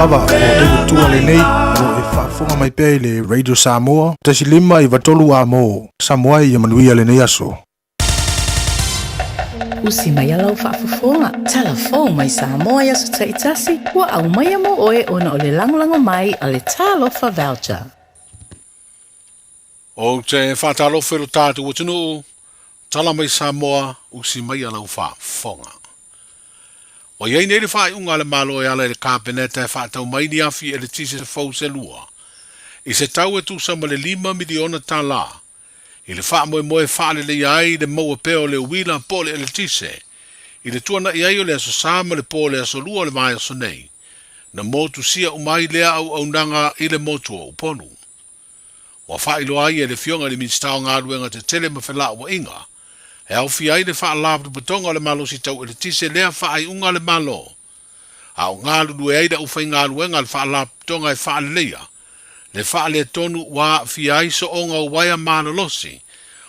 lava o te tua le nei o e whaafunga mai pēi le Radio Samoa. Tasi lima I watolu a mo Samoa I manuia le nei aso. Usi mai alau whaafufunga. Telefon mai Samoa ya so taitasi. Ua au mai amo oe ona o le langolango mai a le talofa voucher. O te whaatalofa ro tātu watunu tala mai Samoa usi mai alau whaafunga. O iei nei le whaai unga le malo e ala le kāpeneta e whaatau mai ni afi e le tise fau se lua. I se tau e tusa ma le 5 miliona tā la. I le wha moe moe whaale le iai le maua peo le uwila po le tise. I le tuana iai o le aso sāma le po le aso lua le mai aso nei. Na motu sia umai lea au nanga I le motu o uponu. Wa wha ilo ai e le fionga le minstao ngā ruenga te tele ma whala wa inga. E au fi ai le wha alapu patonga le malo si tau e le tise lea wha ai unga le malo. Au ngā lulu e aida ufai ngā ruenga le wha alapu patonga e wha leia. Le wha le tonu wa fi ai so onga waia mana losi.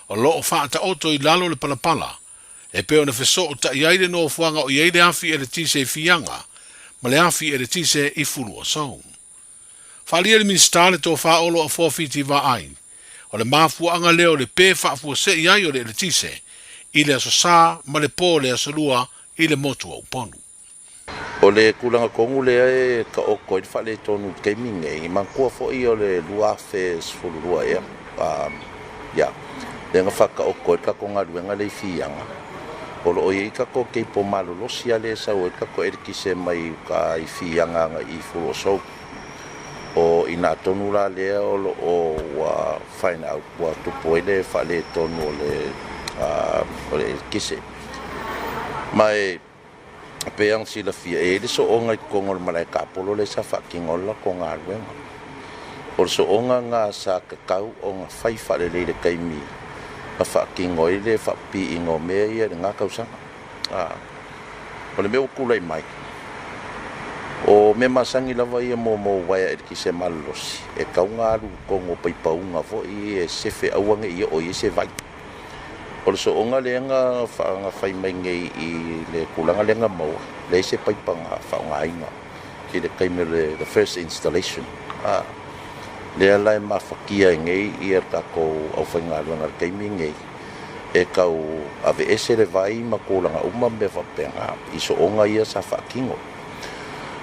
O loo wha ta oto I lalo le palapala. E peo na feso o ta iai le no fuanga o iai le afi e le tise fianga. Ma le afi e le tise I fulu o sau. Whalia le minsta le tō wha olo a 450 wa ai. O le mafuanga leo le pē wha fua se iai o le tise. I le aso sā, ma le pō le aso lua, I le motu au ponu. O le kulanga kongu lea e ka oko I whale tonu keiminge, I mankua fo I o le lua fes fulurua ea. Le nga whaka oko I kako ngā ruenga le whianga. O lo oie I kako kei po malolosia le sa o I kako erikise mai ka I whianga nga I fulu o sou. O I nā tonu la lea o lo o wa whaina au kua tupo I le whale tonu o le kise. Mai peang sila fia e le so onga I kongol malai kapolo le sa whakingola ko ngā ruenga. O so onga ngā sa kakau o ngā whaifa le le kaimi. A whakingoi le whapi ingo mea ia le ngā kausanga. O le meo kulai mai. O me masangi lava ia mo waia e ki se malosi. E kau ngā ru kongo paipaunga fo I e sefe auange ia o I se vai. O le so onga le nga whai mai ngei I le kulanga le nga maua. Le se paipanga whaunga inga. Ki le kaime the first installation. Le alai ma whakia ngei I er kako au whainga luanga kaime ngei. E kau ave ese le vai ma kulanga uma me whapenga. I so onga ia sa whakingo.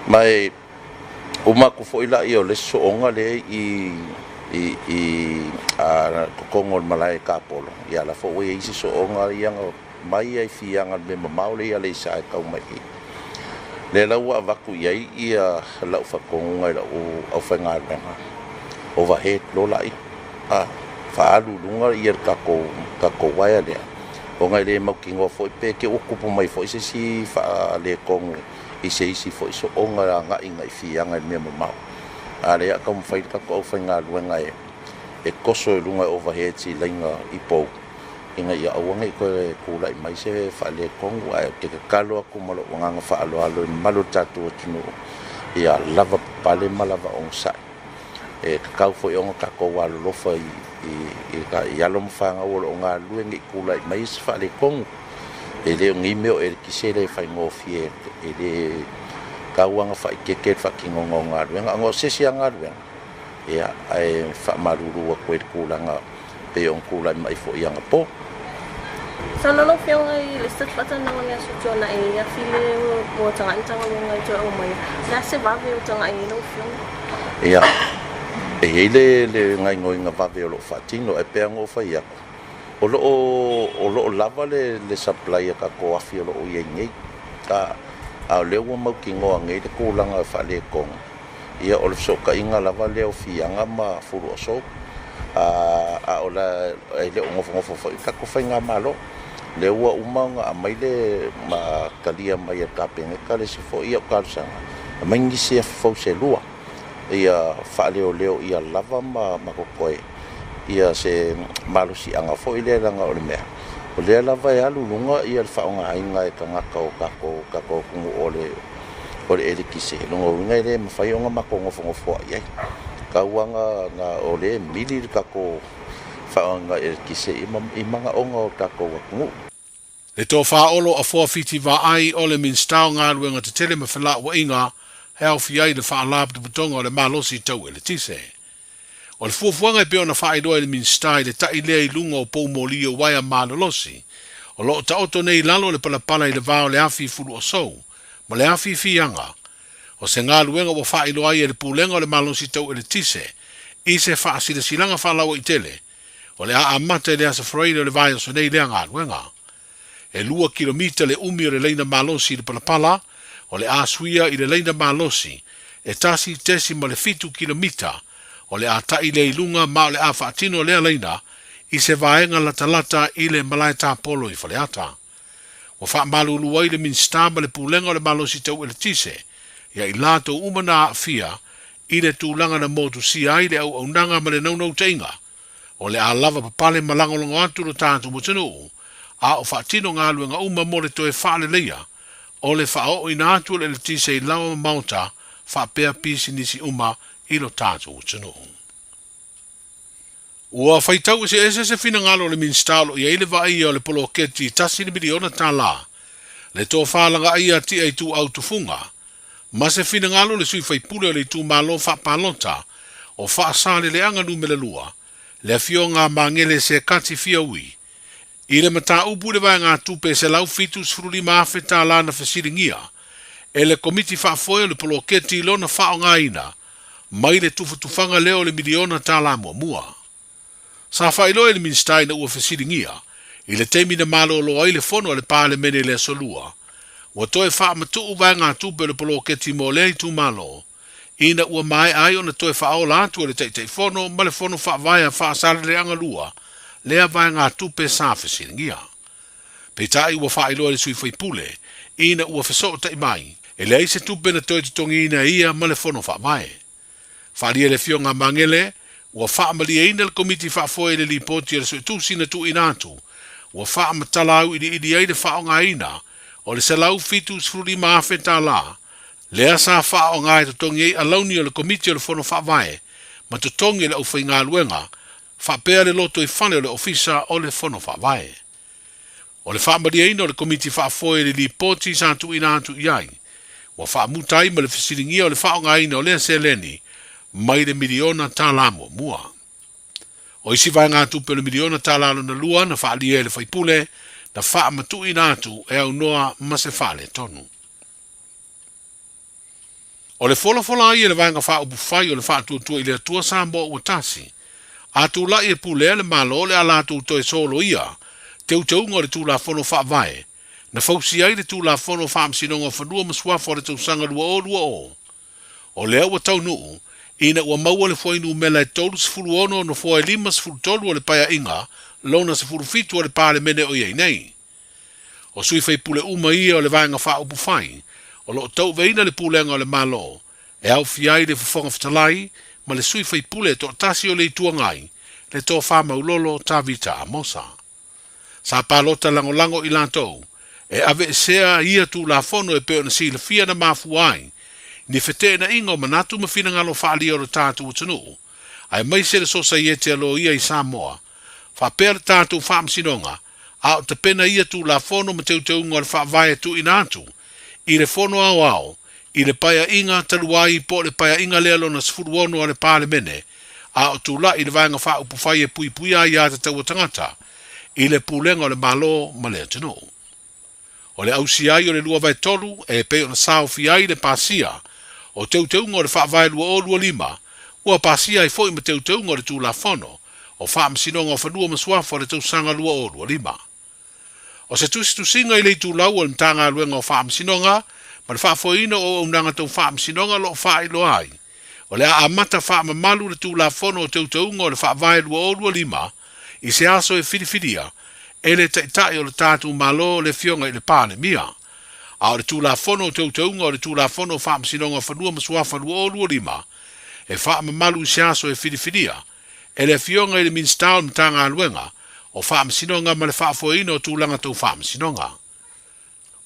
Mai uma ku fo ila I o le so onga le I kokongol malai kapolo ia la fo we isi so onga ianga mai ai fianga me maule ia le sai kau mai le la wa vaku ia ia la fa konga la o fa nga overhead lo lai fa alu lunga ia kako waia le o ngai le mau kingo fo pe ke o kupu mai fo isi si fa le kong isi fo so onga nga inga fianga me mau ale a kom fai ka ko fa nga luenga e koso lunga overhead si linga ipo inga ia awanga ko kula mai se fa le kongu ai ke kalo aku malo nga fa alo malo tatu tunu ia lava pale malava on sa e ka fo yo ka ko walo lo fa I ka ia lo mfanga o nga luenga kula mai se fa le kongu e le ngi meo e ki se le fa ngo fie e le kawanga fa ke fa kingongo nga nga ngo sesi nga ia ai fa maruru ko kulanga pe on kula mai fo yang po sana no fiang ai listat patan na nga so na e ya file mo tanga tanga nga jo o mai na se va ve tanga ai no fiang ia e le ngai ngoi nga va ve lo fatino e pe ngo fa ia o lo lava le supply ka ko afi lo o yengi ka a le wa mau kingo ngai te kulanga fa le kong ia o so ka inga lava le o fianga ma furu so a ola le ngofo ka ko fa nga malo le wa umanga mai le ma kalia mai ka penge ka le fo ia ka sa mai ngi se fo se lua ia fa le o ia lava ma ko koe ia se malo si anga fo ile langa o le mea o le lava ia lunga ia fa nga inga ka nga ka ko ole elikise no ngai le mafai onga makongo fo ia ka wanga nga ole mili ka ko fa nga elikise imanga onga ka ko ngu le to fa olo a 450 va ai ole min stau nga ruenga te tele me fala wa inga he au fiai le whaalab te putonga o le malosi tau e le tise. O le fuafuanga e peo na whaeroa le minstai le tai lea I lunga o pou moli o waia malolosi. O loo ta oto nei lalo le palapala I le vao le afi fulu o sou, ma le afi fianga. O se ngā luenga o whaeroa I e le pulenga o le malosi tau e le tise, I se whaasira silanga whalawa I tele, o le a amata le asa freire le vai o so nei lea ngā luenga. E lua kilomita le umi o le leina malosi le palapala, o le a suia I le leina malosi, e tasi tesi ma le fitu kilomita, o le a tai le ilunga ma o le a whaatino lea leina, I se vaenga lata I le malai tā polo I whaleata. O wha malulu ai le minstama le pulenga o le malosi tau e le tise, ia I lato umana fia, I le tūlanga na motu si ai le au nanga ma le naunau teinga, o le a lava papale malangolongo atu lo tātu mo tenu, a o whaatino ngā luenga uma mo le toe whaale leia, o le whaao I nā atu le tise I lawa mauta, whaapea pisi nisi uma I lo tātu mo tenu. Ua whaitau se se fina ngalo le minstalo I eile vai o le polo keti tasi ni miliona tā la, le tō whaalanga ia ti ai tu au tufunga, ma se fina ngalo le sui whaipule le tu malo whapalota, o whaasale le anga numele lua, le fionga mangele se kati fia ui. I le mata upu le vai ngā tupe se lau fitus fruli maafe tā la na whasiringia, e le komiti whaafoe le polo keti lona whao ngaina, mai le tufanga leo le miliona tā la mua. Sa whailo le minstai na ua whasiringia, I le teimi na malo lo ai le fono le pāle mene le solua, wa toe wha matu uwai ngā tupe le polo keti mo le tu malo, ina ua mai ai o na toe wha o la tu le teitei fono, ma le fono wha vaya wha asare le anga lua, lea vai ngā tupe sa whasiringia. Peitai ua wha iloa le sui whaipule, ina ua whaso tai mai, e le se tupe na toe tutongi ina ia ma le fono wha vai. Wha lia le fionga mangele, ua wha amalia ina le komiti wha foe le lipoti le sui tusi na tu inatu, ua wha amatalau ili ai le wha o ngā ina, o le salau fitu sfruli maafe tā la, lea sa wha o ngā e tutongi ei alauni o le komiti o le fono wha vai, ma tutongi le au whai ngā luenga, wha pēr le loto I whane o le ofisa o le fono wha vai. O le wha amalia ina o le komiti wha foe le lipoti sa tu inatu iai, ua wha mutai ma le fisiringia o le wha o ngā ina o lea se leni, mai le miliona tā la mua. O isi vai ngā tupe le miliona tā la na lua na wha alia le whaipule, na wha matu inatu e au noa ma se wha le tonu. O le fola ai le vai ngā wha upu whai o le wha tuatua I le atua sambo o tasi, a tu la I pule le malo le ala tu toe solo ia, te unga le tu la fono wha vai, na fausi ai le tu la fono wha msinonga whanua maswafo le tau sanga lua o. O lea ua tau nuu, ina ua maua le foinu mela e tolu sifuru ono no foa lima sifuru tolu o le paya inga, lona sifuru fitu o le pale mene o iei nei. O sui fai pule uma ia o le vaenga wha upu fai, o lo tau veina le pulenga o le malo, e au fiai le fufonga fitalai, ma le sui fai pule to tasi o le itua ngai, le to wha maulolo ta vita a mosa. Sa palota lango I lantou, e ave sea ia tu la fono e peo na si le fia na mafu ai, ni fete na ingo manatu ma fina ngalo whaali o le tātu utanu. Ai mai se le sosa i ete alo ia I Samoa. Wha pēr tātu whaam sinonga, a o te pena ia tu la fono ma teu ngā le wha vai tu inatu. I le fono au, I le paya inga taluai po le paya inga lelo na sifuru ono a le pāle mene, a o tu la I le vaenga wha upu whai e pui a ia te tau tangata, I le pulenga o le malo ma le atanu. O le ausi ai o le lua vai tolu, e peo na sao fi ai le pasia, o teuteunga o le wha vai lua o lua lima, ua pasia I foi ma teuteunga o le tu la fono, o wha msinonga o whanua maswafo o le tau sanga lua o lua lima. O se tusinga I le tu lau o le mtanga luenga o wha msinonga, ma le wha foina o unanga tau wha msinonga lo wha I lo ai. O le a amata wha mamalu le tu la fono o teuteunga o le wha vai lua o lua lima, I se aso e whiriwhiria, e le taitai o le tātu malo le fionga I le pāne mia. A o le tū la fono o teuteunga o le tū la fono o wha msinonga whanua maswafa lua o lua lima, e wha mamalu I se aso e whiriwhiria, e le fionga I le minstao mtanga aluenga, o wha msinonga ma le wha foina o tūlanga tau wha msinonga.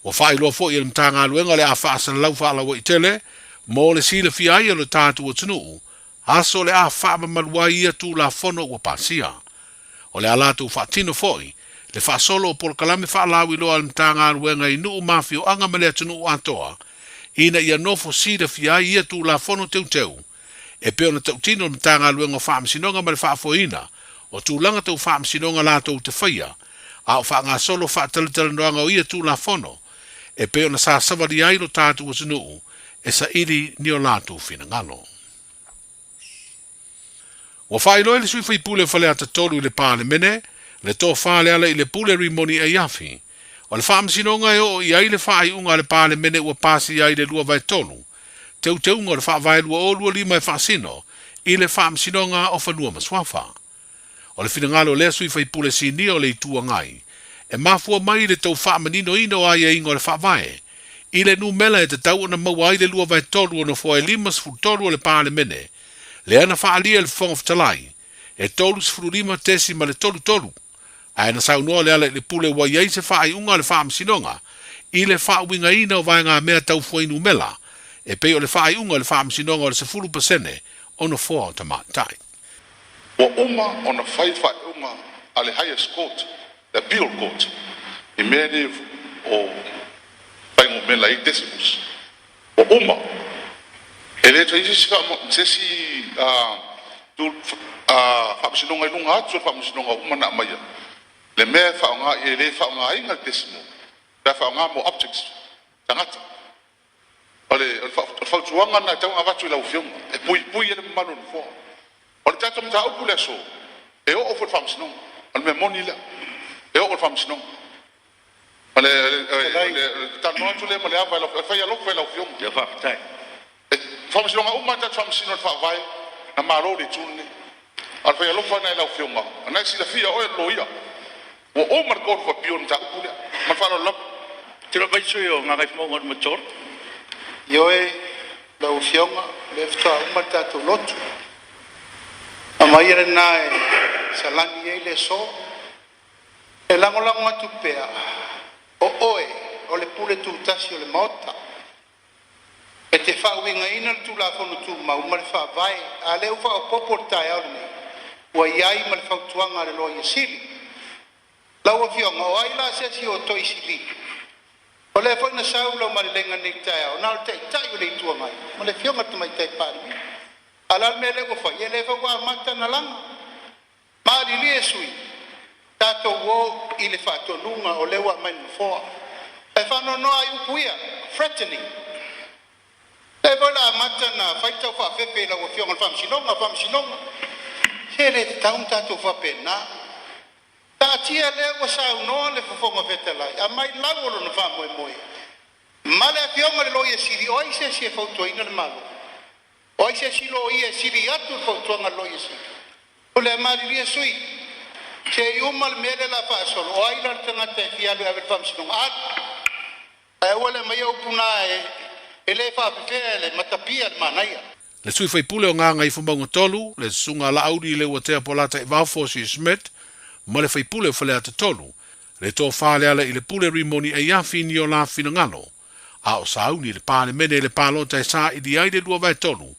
O wha iloa fo I le mtanga aluenga le a wha asana lau wha alawa I tele, mo le sila fi ai o le tātu o tunu, aso le a wha mamalua ia tū la fono o pasia. O le alatu wha tino foi, le wha solo o por kalame wha lawi loa al mtanga aluenga I nuu mafio anga male atunu o atoa, ina ia nofo sida fia ia tu la fono teu. E pe ona tautino o matanga luenga o whaamsinonga ma le whaafoina, o tūlanga tau whaamsinonga la tau te whaia, a o whaanga solo whaatalitala noanga o ia tu la fono, e pe ona sa savali airo tātu o sinuu, e sa ili ni o la tu fina ngalo. Wa whailo ele sui whaipule whale ata tolu i le pāle mene, le tō whale ala i le pule rimoni e yafi, o le whaamsinonga e o i aile whaai unga le pāle mene ua pāsi ai le lua vai tolu, teu ngor fa vai lua o lua lima e fasino i le whaamsinonga o whanua maswafa. O le finangalo le sui whaipule sini o le itua ngai, e mafua mai le tau whaamanino ino ai e ingo le whaavae, i le numela e te tau ona maua ai le lua vai tolu ono fo e limas futolu o le pāle mene, le ana whaalia le fonga fitalai, e tolu sifuru lima tesi ma le tolu, a ena saunoa le ala le pule wa iei se whaai unga le whaamsinonga, i le whaawinga ina o vai ngā mea tau fua numela, e pe o le whaai unga le whaamsinonga o le 10% ono fua o tamatai. Wa uma ona Faiva unga ale highest court, the appeal court, i mene o paingo mela i decimus. Wa uma, e le taisi sika sesi tu whaamsinonga i lunga atu whaamsinonga uma na maia. Le mea whaonga i le whaonga inga decimu, le whaonga mo objects, tangata. Ole fautuanga na tau avatu la ufiunga e pui ele manu no fo ole tatu mta o pule so e o fo famsno ole me monila e o famsno ole tanu atu le male ava la fa ya lo fa la ufiunga ya fa tai famsno nga umma tatu famsno fa vai na maro le tunne ole fa ya lo fa na la ufiunga na si la fia o lo ia o mar ko fa pion ta pule ma fa lo tiro vai so yo nga Gagaifo ngon motor Yoe la ufionga le fta uma tatu lotu. Amaire nae salani ele so. E lango atu pea. O oe o le pule tu tasi o le mota. E te fa winga ina tu la fonu tu ma uma le fa vai a le ufa o poportai au nei. Wa iai ma le fa tuanga le loia sili. La ufionga o ai la se si o toi sili. O le foi na saula o malenga ni tai o na te tai o le tua mai o le fionga tu mai tai pari ala me le go fa ye le fa wa mata na langa mari li sui tato wo i le fa to lunga o le wa mai fo e fa no ai ukuia threatening e vola mata na fa ta fa fe la go fionga fam sinonga se le taun tato fa pena ta tia le wa sa no le fonga vetela a mai lago no fa moi male fionga le loie siri oi se si foto ina le malo oi se si lo ie siri atu foto nga loie siri o le mari ri sui se umal mele la fa solo oi la tanga te fia le ave fam sino e wala mai o puna e le fa fele matapia manaia le sui fai pule o ngā ngai fumbanga tolu le sunga la audi le wa te polata e vaufosi Smith ma le fai pule o whale ata tolu, le tō whale ala i le pule rimoni e iafi ni o la fina ngano, a o sauni le pāle mene le pālota e sā i di aide lua vai tolu,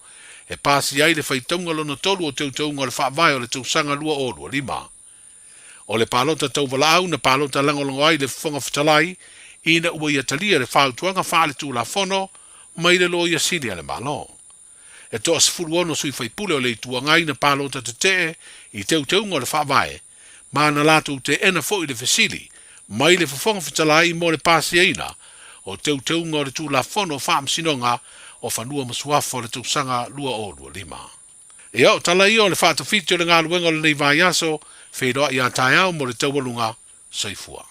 e pāsi aide fai taunga lona tolu o teu taunga le whaavai o le tausanga lua o lua lima. O le pālota tau wala au na pālota langolongo ai le whonga fitalai, ina ua ia talia le whautuanga whaale tū la whono, mai le lo ia siri ale malo. E tō asifuru ono sui fai pule o le tuangai na pālota te te i teu taunga le whaavai, ma na latu te ena fo i le fesili, mai le whafonga fitalai mo le pāsi eina, o teu ngā le tū la whono whaam sinonga o whanua masuafa o le tūsanga lua o lua lima. E au tala i o le whaata whitio le ngā luenga le nei vai aso, whēroa i a tai au mo le taualunga saifua.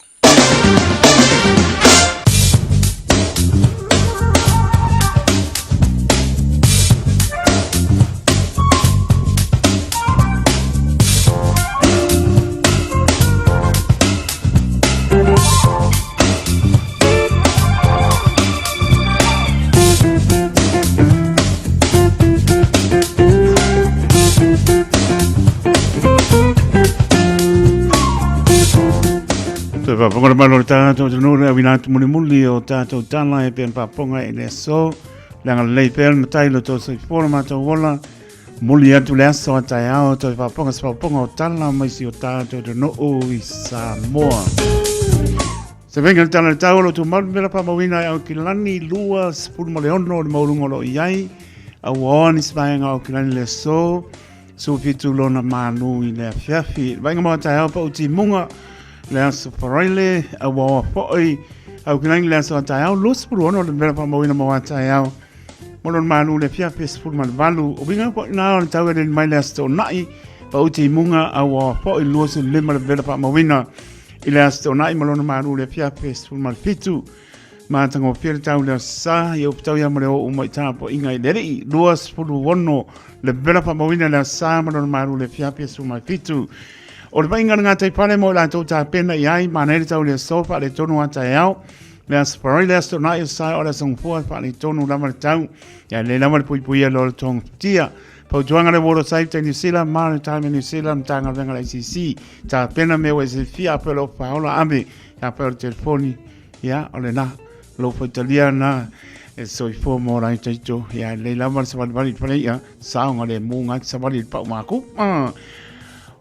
Paponga malo tātou tonu le awinatu muli o tātou tala e pen paponga e le so langa lei pen tailo to se forma to wola muli atu le aso atai ao to paponga se paponga o tala mai si o tātou no o i Samoa. Se venga tana tau lo tu mal mera pa mawina au kilani lua sepulu maleono le maulungo lo iai au oni smaenga au kilani le so fitu lona manu i le fiafi venga mo tai au pa uti munga le aso paraile au foi au kilani le aso tai au lo sepulu ono le mera pa mawina mo tai au molon manu le fiafi sepulu mal valu o vinga po na tau le mai le aso nai pa uti munga au foi lo se le mera pa mawina Ile asto nai malona maru le fiape sul malfitu ma tango fiel tau le sa yo tau ya mo o mo tapo inga deri duas pulu wono le bela pa mawina le sa malona maru le fiape sul malfitu o le inga nga tai pale mo la to ta pena yai manere tau le sofa le tonu ata yao le asparo le asto nai sa ora son fo pa le tonu la mal tau ya le la mal pui pui lo tong tia Pau tuanga le woro saita New Zealand, Maritime New Zealand, tanga venga la ICC, ta pena me wa se fia pelo paola ame, ya pelo telefoni, ya ole na, lo fo italiana, e so fo mo ra taito, ya le lama se bali pale ya, saunga le munga se bali pa maku.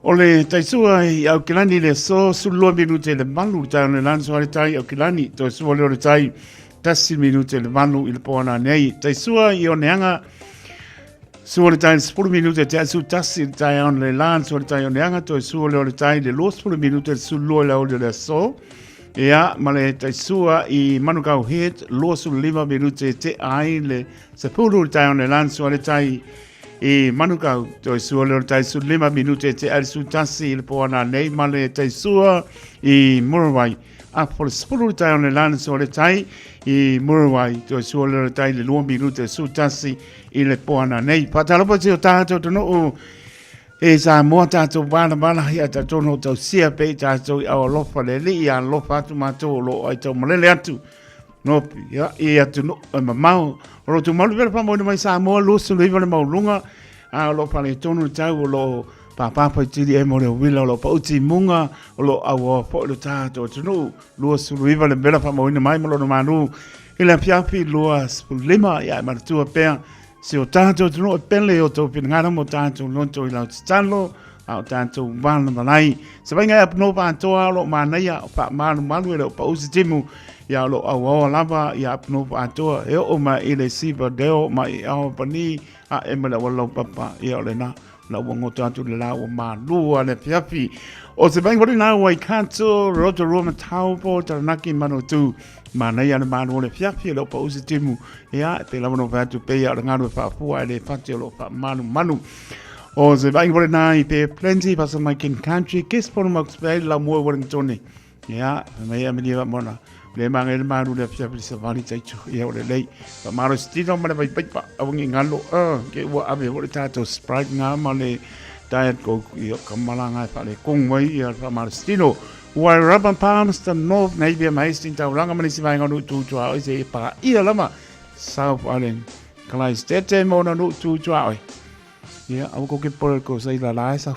Ole taisua ya kilani le so sulo minute le malu ta le lanso ale tai o kilani, to so le tai 10 minute le malu il pona nei, taisua io neanga Suole tai 10 minute te su tassi tai on le lan suole tai on anga to suole le tai de los 10 minute su lo la le so ya male tai sua I manukau hit lo su 5 minute te ai le se pulu tai on le lan suole tai I manukau to suole le tai su 5 minute te al su tassi il pona nei male tai sua I murwai a for spulu tai on le lan suole tai I murwai to suole le tai le 2 minute su tassi ile poana nei patalopo tio tato to no e sa mo tato bana ya tato no to sia pe tato au lofa le li ya lofa tu mato lo ai to mole atu no ya e atu no mamau ro tu malu per famo mai sa mo lo su le mo lunga a lo fa le tonu tau lo papa pa ti e mo le wila lo pa uti munga lo au po lo tato to no lo su le bela famo mai mo lo manu ile fiafi lo as lima ya martua pe Se o tātou tino e pele o tō pinangara mo tātou lonto I lau titalo, au tātou wāna malai. Se wainga e apno pātoa lo mānaia o pā mānu malu e o pa usi timu, ia lo au awa lava I apno pātoa, e o ma I le sipa deo, ma I au pani, a e mele walau papa, ia o le na, la wango tātou le lau o mālua le fiafi. O se wainga wari nā wai kātou, roto roma taupo, taranaki mano tū, mana ia na manu le fiafi lo pa usi timu ia pe la no va tu pe ia ngaro fa fu ale fati lo fa manu o se vai vole na I pe plenty pa so my king country kiss for max pe la mo Wellington ia me ia me dia mona le mangel manu le fiafi se vani taichu ia o le lei pa maro stino ma le vai pa awangi ngalo ke wa ave vole tato sprite nga ma le diet go ia kamalanga fa le kong mai ia pa maro stino Wai rubber palms the north maybe amazing tau langa mani si vai ngonu tu tua oi se pa ia lama South Island kalai stete mo na nu tu tua oi ia au ko ke por ko sai la lai sa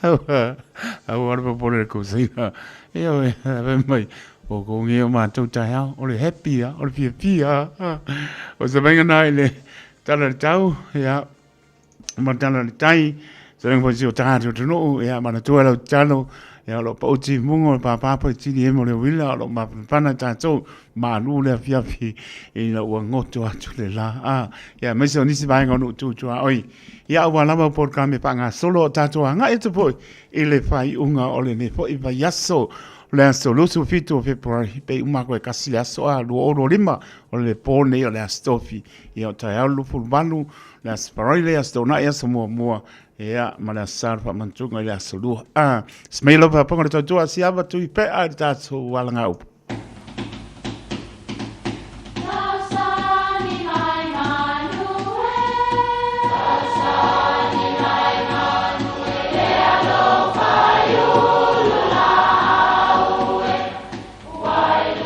au war por ko sai la ia oi mai o ko ngi ma tu ta ha o le happy o le pia o se venga nai le tala tau ia ma tala tai Se vengo si o tātou tunu, ia mana tua lau talo, ia lo pauti mungo, papa tini e mo le wila, lo mapana tātou, ma lule fiafi, I la ua ngoto atu le la, ia meso nisi vaenga nu tūtua, oi, ia ua lama por kame pa ngā solo o tātou, ngā eto poi, I le whai unga o le ne po I vai yaso, le aso lusu fitu o February, pe umako e kasi le aso a lua oro lima, o le pone o le astofi, ia o tai au lufu balu, le asparoi le asto na ia so mua, ia mala sarfa mantunga ia sulu smelo pa ponga to tua si ava tu pe a tatu walanga up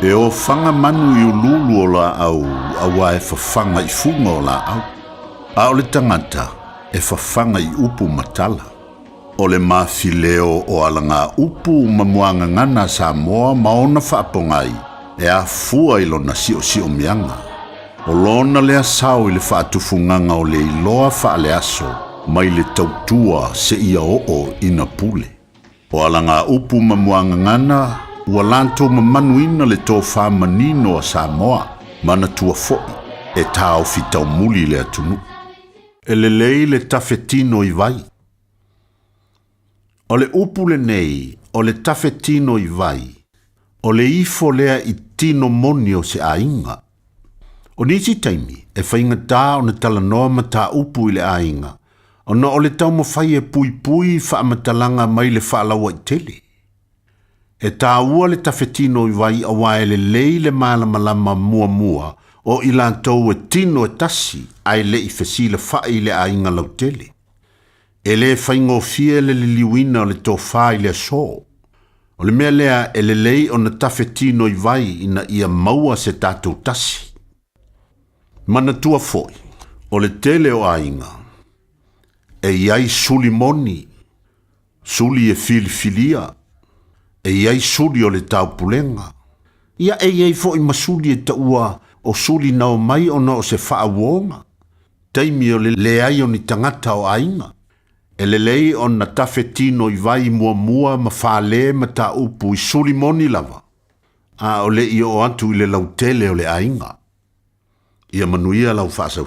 E o fanga manu I ululu o la au awa e fafanga I funga o la au a o le tangata e fafanga I upu matala. O le mafileo o alanga upu mamuanga ngana Samoa maona whaapongai e a fua I lona si o mianga. O lona le asau I le whaatufunganga o le iloa whaale aso mai le tautua se ia o ina pule. O alanga upu mamuanga ngana ua lantou mamanuina le tofā manino a Samoa mana tua fo'i e tāofi taumuli le atunu. E lelei le tafetino I vai. O le upu le nei, o le tafetino I vai, o le ifo lea I tino moni o se ainga. O nisi taimi, e whaingatā o ne talanoa ma tā upu I le ainga, o na o le tau mawhai e pui pui whaamatalanga mai le whaalawa I tele. E tā ua le tafetino I vai a wae le lei le malamalama mua mua o I lantou e tino e tasi ai le I fesila whai le ainga lau tele. E le whaingo fie le liwina o le tōwha I le aso. O le mea lea e le lei o na tafetino I vai ina ia maua se tātou tasi. Mana tua foi, o le tele o ainga. E iai suli moni, suli e filifilia, e iai suli o le taupulenga. Ia e iai foi masuli e taua o suli nao mai o na o se whaawonga. Taimi o le leai o ni tangata o ainga. E le lei o na tafetino I vai mua mua ma whaale ma ta upu I suli moni lava. A o le I o antu I le lautele o le ainga. Ia manuia lau whaasau.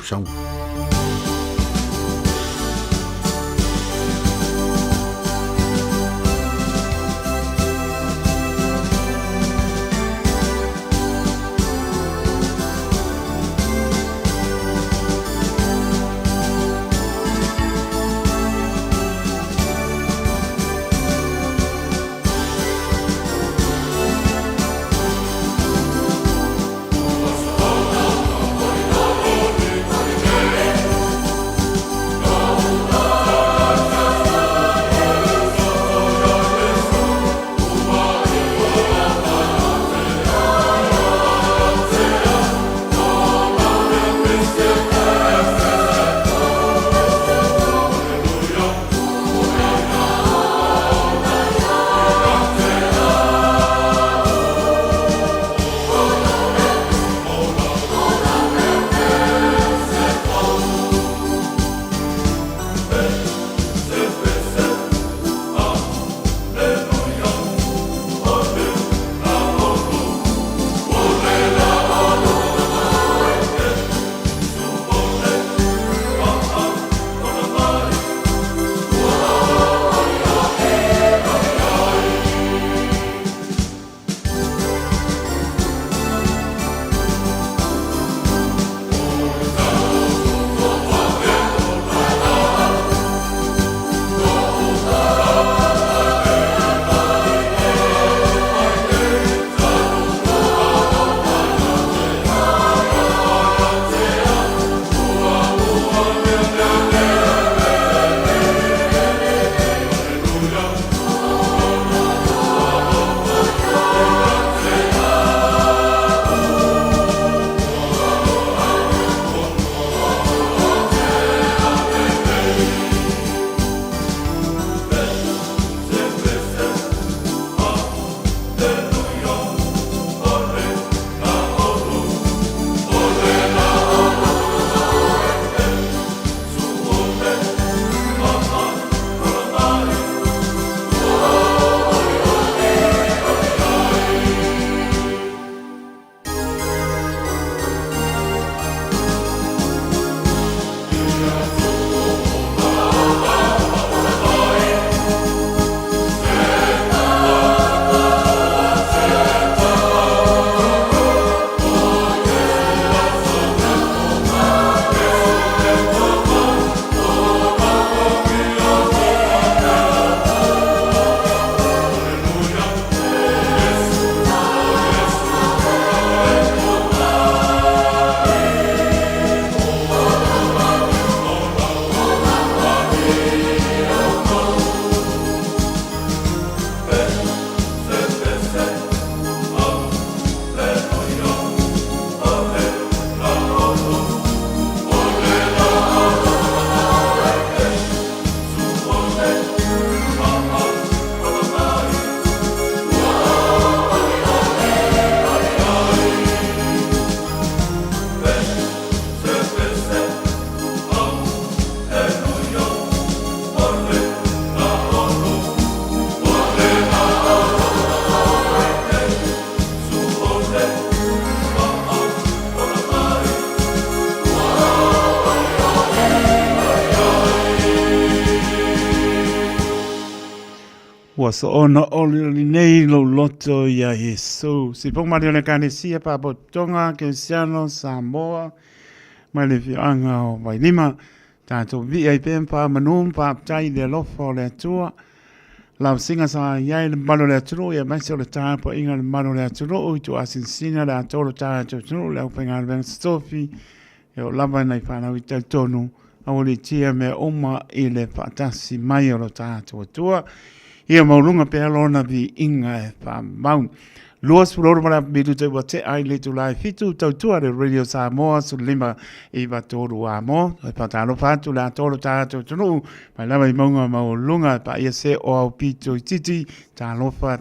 ua so ona oli nei lo loto ia Yesu. Si pong mari ole kane sia pa botonga Cristiano Samoa. Mai le fianga o vai lima. Tātou vi ai pēm pa manum pa aptai le lofo le atua. Lau singa sa iai le mano le aturu ia maisi o le tāpa inga le mano le aturu. Tu asinsina le atoro tātou aturu le upenga le venga stofi. E o lava nei whanau i tautonu. Awali tia me oma i le whaatasi mai o lo tātou atua. Ia maurunga pe alona vi inga e wha maun. Luas puloro mara miru te wa te ai le tu lai fitu tautua le Radio Samoa su lima i watoru a mo. E patalo fatu le atoro tātou tunu. Mai lava i maunga maurunga pa ia se o au pito i titi. Tā lofa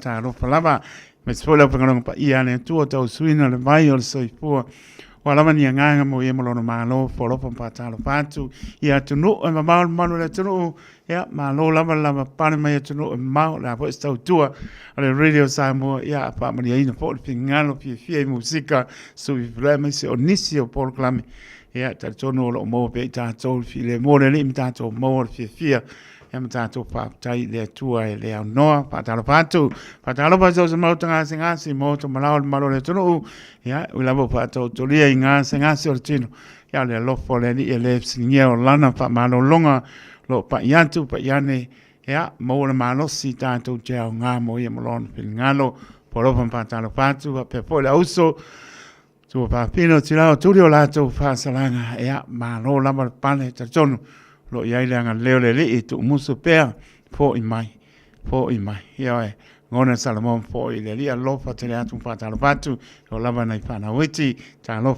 lava. Me spoila pangarong pa ia ne tua tau suina le mai o le soifua. Wa lava ni nganga mo ia malono malo folofa pa talo fatu. Ia tunu e mamau manu le tunu. Ia malo lava pane mai tunu e mau la po stau tua. Ale Radio Samoa ia pa mani ina po pingalo fie musika so i vrema se onisio por clame. Ia ta tono lo mo pe ta to file mo le im ta to mo fie. Ia mta to pa tai le tua e le no pa talo fatu. Pa talo pa so mo tanga singa si mo to malo le tunu. Ia u lavo pa to lia inga singa si o tino. Ia le lofo le ni le singa o lana pa malo longa lo pa yantu pa yane. Ia mo le malo si tanto teo nga mo ia molon ngalo poropan pa talo fatu pe po le uso tu pa pino tirao turio lato fa salanga ia malo lava pane tatono lo ia ile nga leo le li tu musu pea po i mai ia e ngona Salomon po i le li lo fa tele atu pa talo fatu lo lava nai fa na witi talo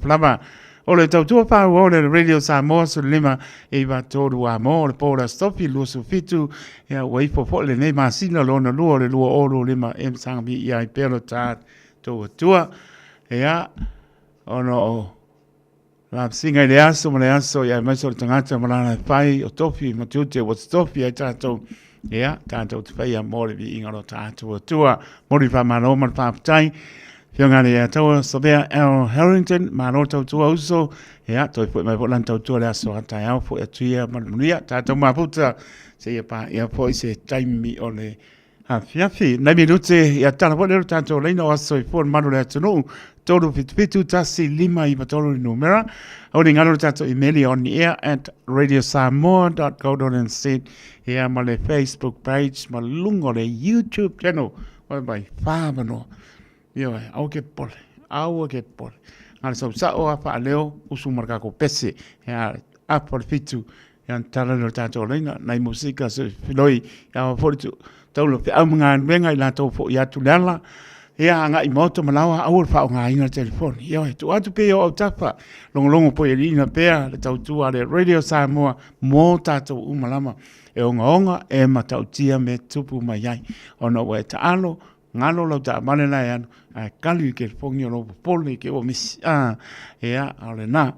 plava o le tautua pa o le Radio Samoa su lima e va toru a mo le pora stopi lu su fitu ia wai po le nei masina lona luo le luo oro lima em sangi ia i pelo ta tua ia ono la singa le aso ia mai so tangata malana fai o tofi matute o stofi ai tato ia tato te fai a mo le vi ingalo tua mo ri fa malo man fa tai Fianga le tau sobea El Harrington mano tau tua uso ia toi foi mai volan tau tua le aso ata ia foi atuia manuia tau maputa se ia pa ia foi se taimi ole fiafi na minute ia tana po le tau le no aso i for manu le tunu todo fitu tasi lima i patolo numera o le ngalo tau email on air at radiosamoa.co.nz ia ma le Facebook page ma lungo le YouTube channel vai Faiva no Yo, au ke pole. Ngale sa o apa leo usu marka ko pese. Ya apol fitu yang tala no tato leina nai musika se filoi ya fortu taulo pe au ngan venga ila to fo ya tulala. Ya nga i moto malawa au fa nga ina telefon. Yo tu atu pe o tapa. Longo po ina pe le tau tu ale Radio Samoa mo tato umalama. E onga e matautia me tupu mai ai. Ono we taalo ngalo lo ta mane na ya kali ke pongi lo pole ke o mis ia ale na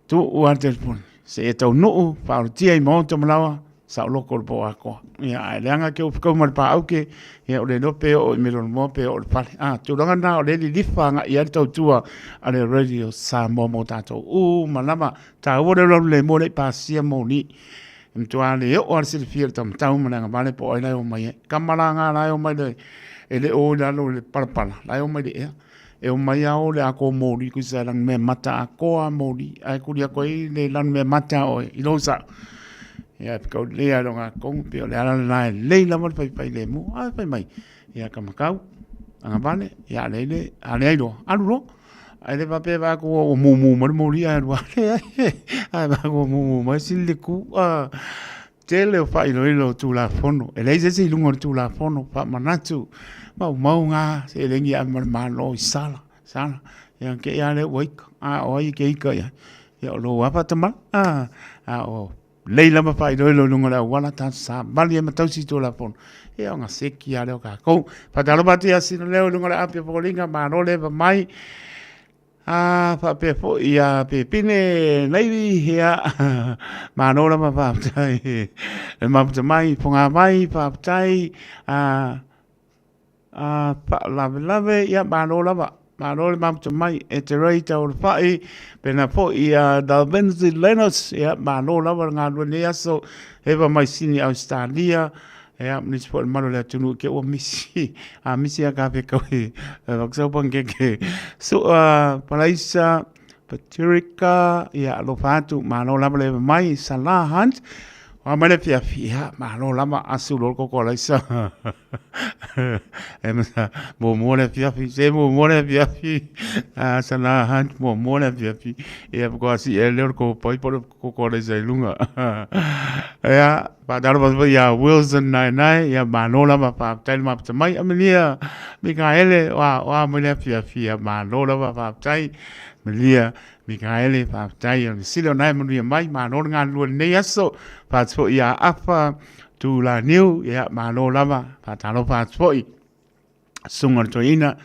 tu o telefon se to no pa ti ai mo to malawa sa lo ko po ako ia leanga ke ko mal pa au ke ia o le no pe o me lo mo pe o pa tu longa na o le li fanga ia to tua ale Radio Samoa mo tato malama ta o le mo le pa sia mo ni mtuale o ar sil fiel tam tau mana vale po ai o mai kamala nga la o mai ele o la lo le parpala la o mai e o mai o le ako mori ku sa lang me mata ako a mori ai ku dia ko le lang me mata o i lo sa ya ko le a longa kong pe le ala la le la mo pai le mu ai pai mai ya kamakau anga vale ya le ale do alu ai le pape va ko o mumu mori ai wa ai va ko mumu mai siliku tele o fai lo tu la fono e lei se lungo tu la fono fa manatu mau nga se lengi a malo sala yang ke ya le wik o ke ya lo wa pa tama o lei la ma fai lo lungo la wala ta sa bali ma tau si tu la fono e nga se ki ya le ka ko pa da lo batia si le lungo la apia polinga ma no le mai fa pe fo ia pe pine nei ia ma no la ma tai e ma mai fonga mai fa tai pa lave ia ma no la mai e te reita o fai pena fo ia da Venezuelanos ia ma no la nga lo ne so e va mai sini Australia ya mnis po malo le tunu ke o misi a misi a ka pe ko e vaksa pang ke so palaisa Patrica ya lo fatu malo la le mai sala hunt wa male pia pia malo la ma asulo ko laisa emsa mo mo le pia pia se mo mo le pia pia sala hunt mo le pia pia e ko asi e le ko poi ko laisa lunga ya pa dar ba ya Wilson nai ya malo la ma pa tai ma mai amelia Mikaele wa mo le pia pia malo la pa tai Melia Mikaele pa tai silo nai mo mai ma no nga lu ne yaso pa so ya apa tu la new ya ma no lava pa talo pa so sunga toina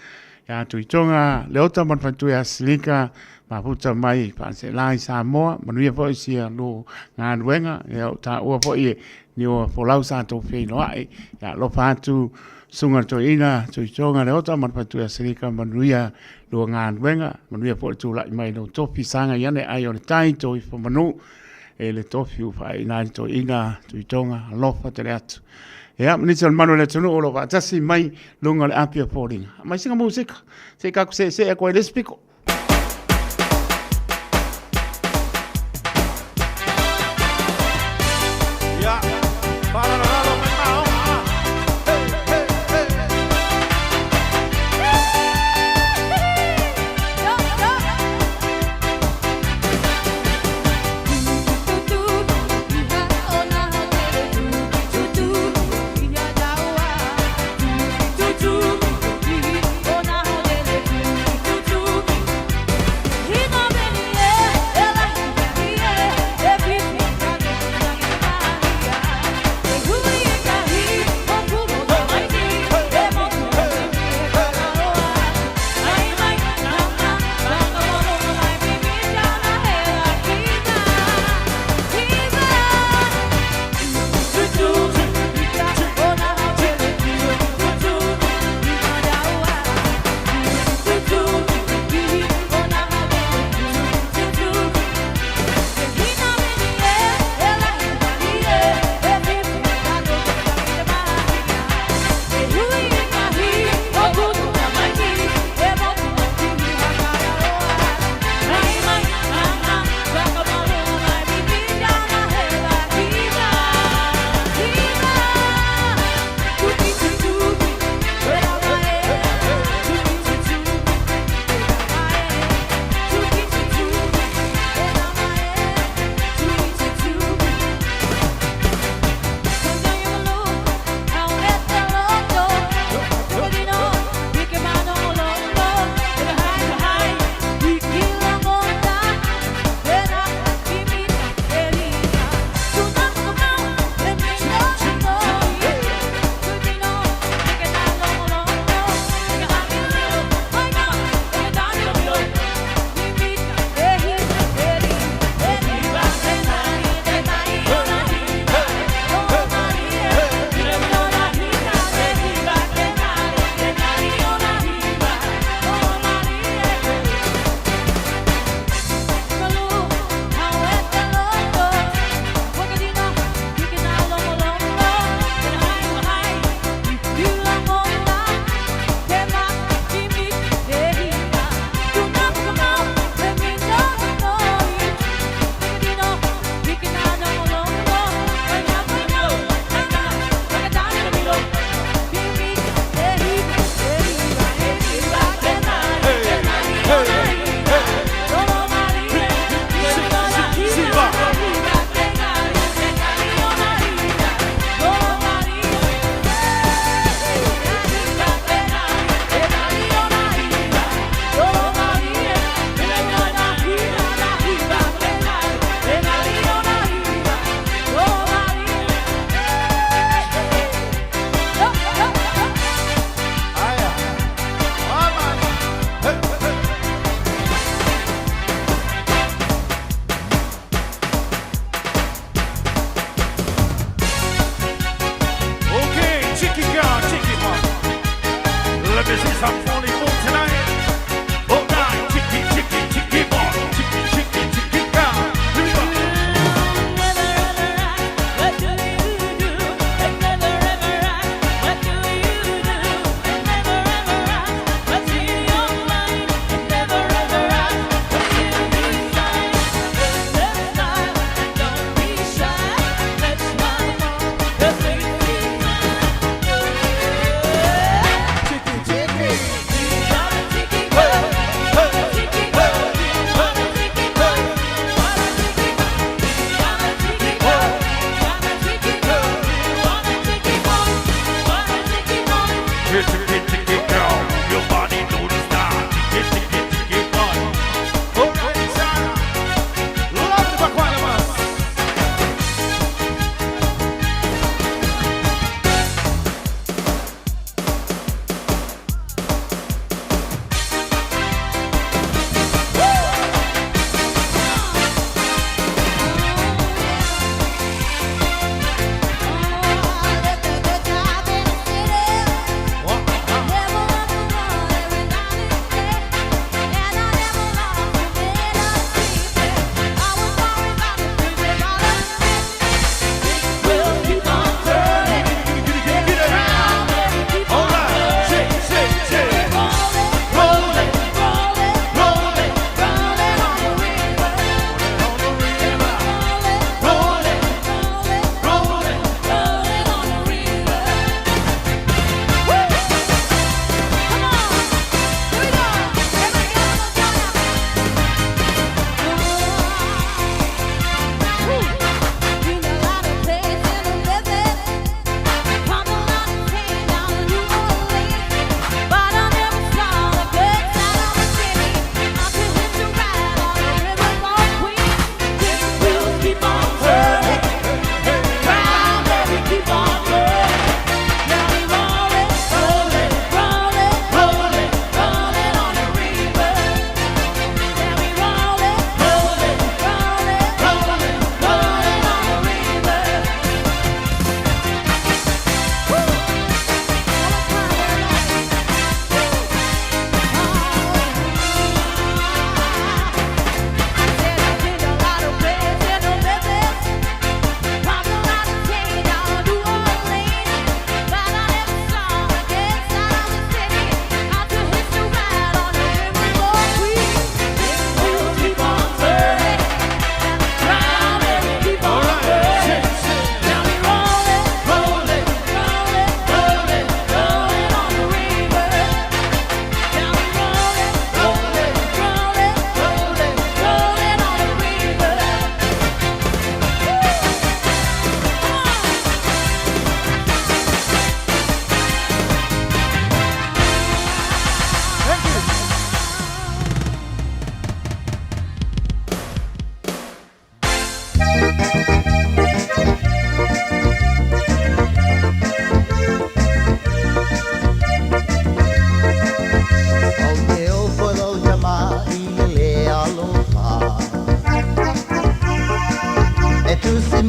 ya tu tonga leota man fa tu ya slika ma puta mai pa se lai Samoa mo ia po sia lo nga wenga ya ta o po i ni o po lau sa to fe no ai ya lo pa tu sunga toina tu tonga leota man fa tu ya slika manuia lo ngan wenga manuia po tu la mai no topi sanga yane ai o tai to i fo manu e le tofi u fai na to ina tu tonga lo fa te atu ya mani tol manu le tunu o lo va tasi mai lunga le apia falling mai singa musika se ka se ko le spiko ya para la lo me mao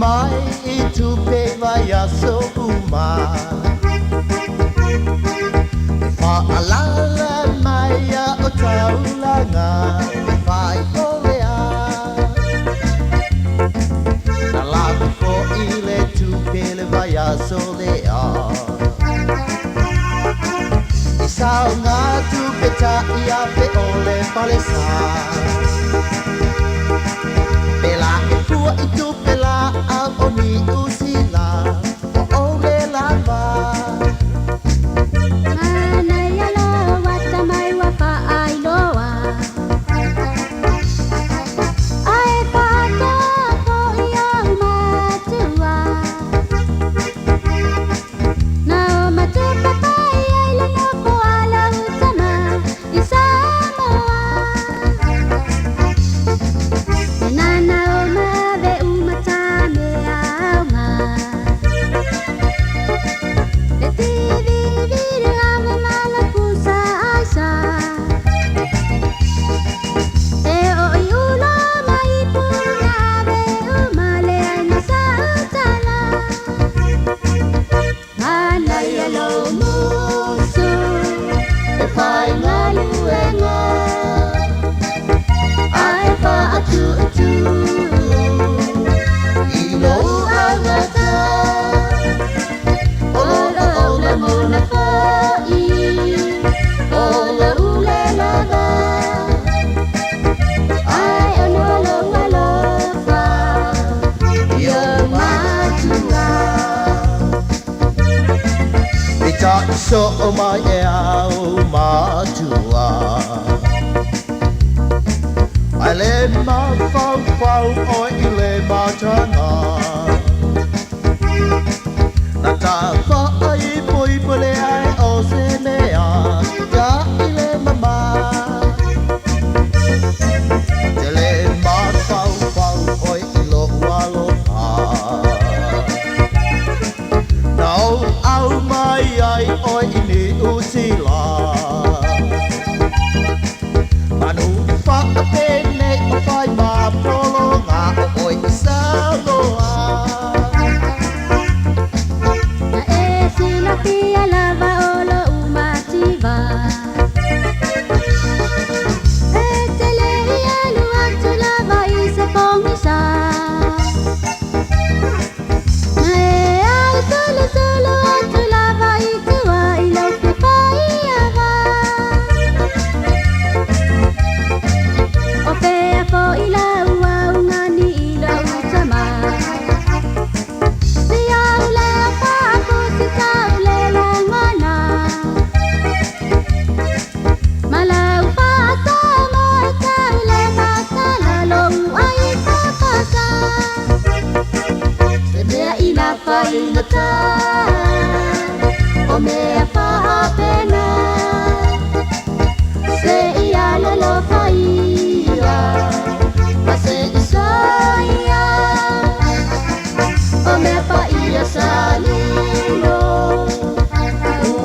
mai I tupe vai a so uma Whaalala mai a o taulanga Whai kolea Na lagu ko I le tupe le vai a so lea I sao ngā tupe ta I a pe ole palesa Pela e pua I tupe la a o ni usila O ole lava So mai e au matua Ai le ma fau fau o I le matanga Na ta whai pui pule ai o se mea Ka I le mama Te le ma fau fau o I lo walo pa Nau au mai ai o ini usila Manu whaapene o whai ma polo ngā o oi Samoa Na e sila pia lava o lo umativa E te lehi alu atu lava I se pongisa Na e alu solo solo atu lava I tua I lau pe whai ava O pea po I lau au ngani I lau tama Si au lea whaako si tau le langana Ma lau whaata mo I tau le matala Lou ai papasa Se mea I na whai ngata O mea whaapena Se I alolo whaia Ma se I saia O mea whaia salino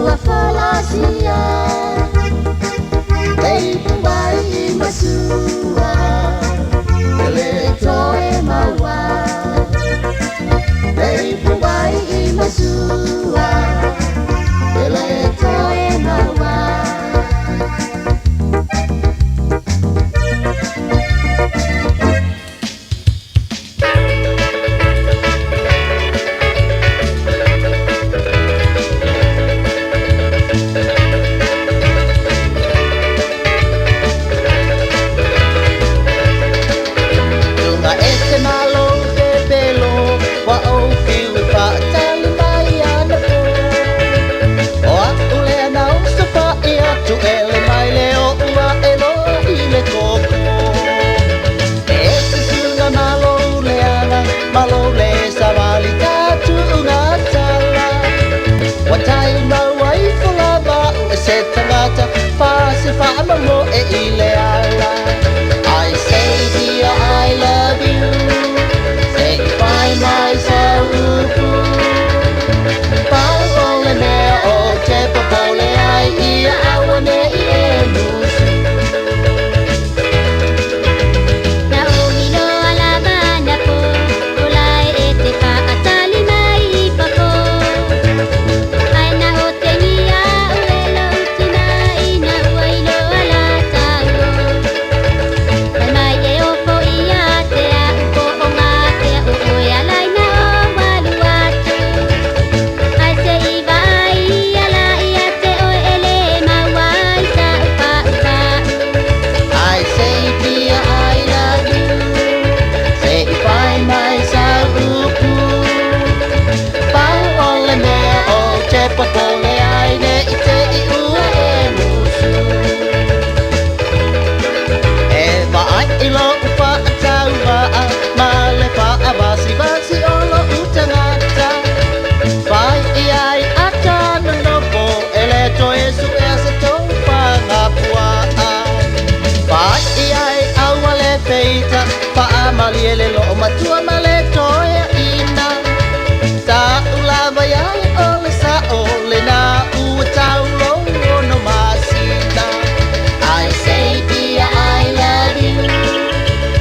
Ua whalasia Ei puai I masua Ele toe maua Ei puai I masua ilo upa ataua male pa abasi basi olo utangata pai iai atana nopo eleto esu ese topa ngapua pai iai awale peita pa amaliele lo matua male toya ina ta ulava yai ole sa ole na utau lo no masina I say dear I love you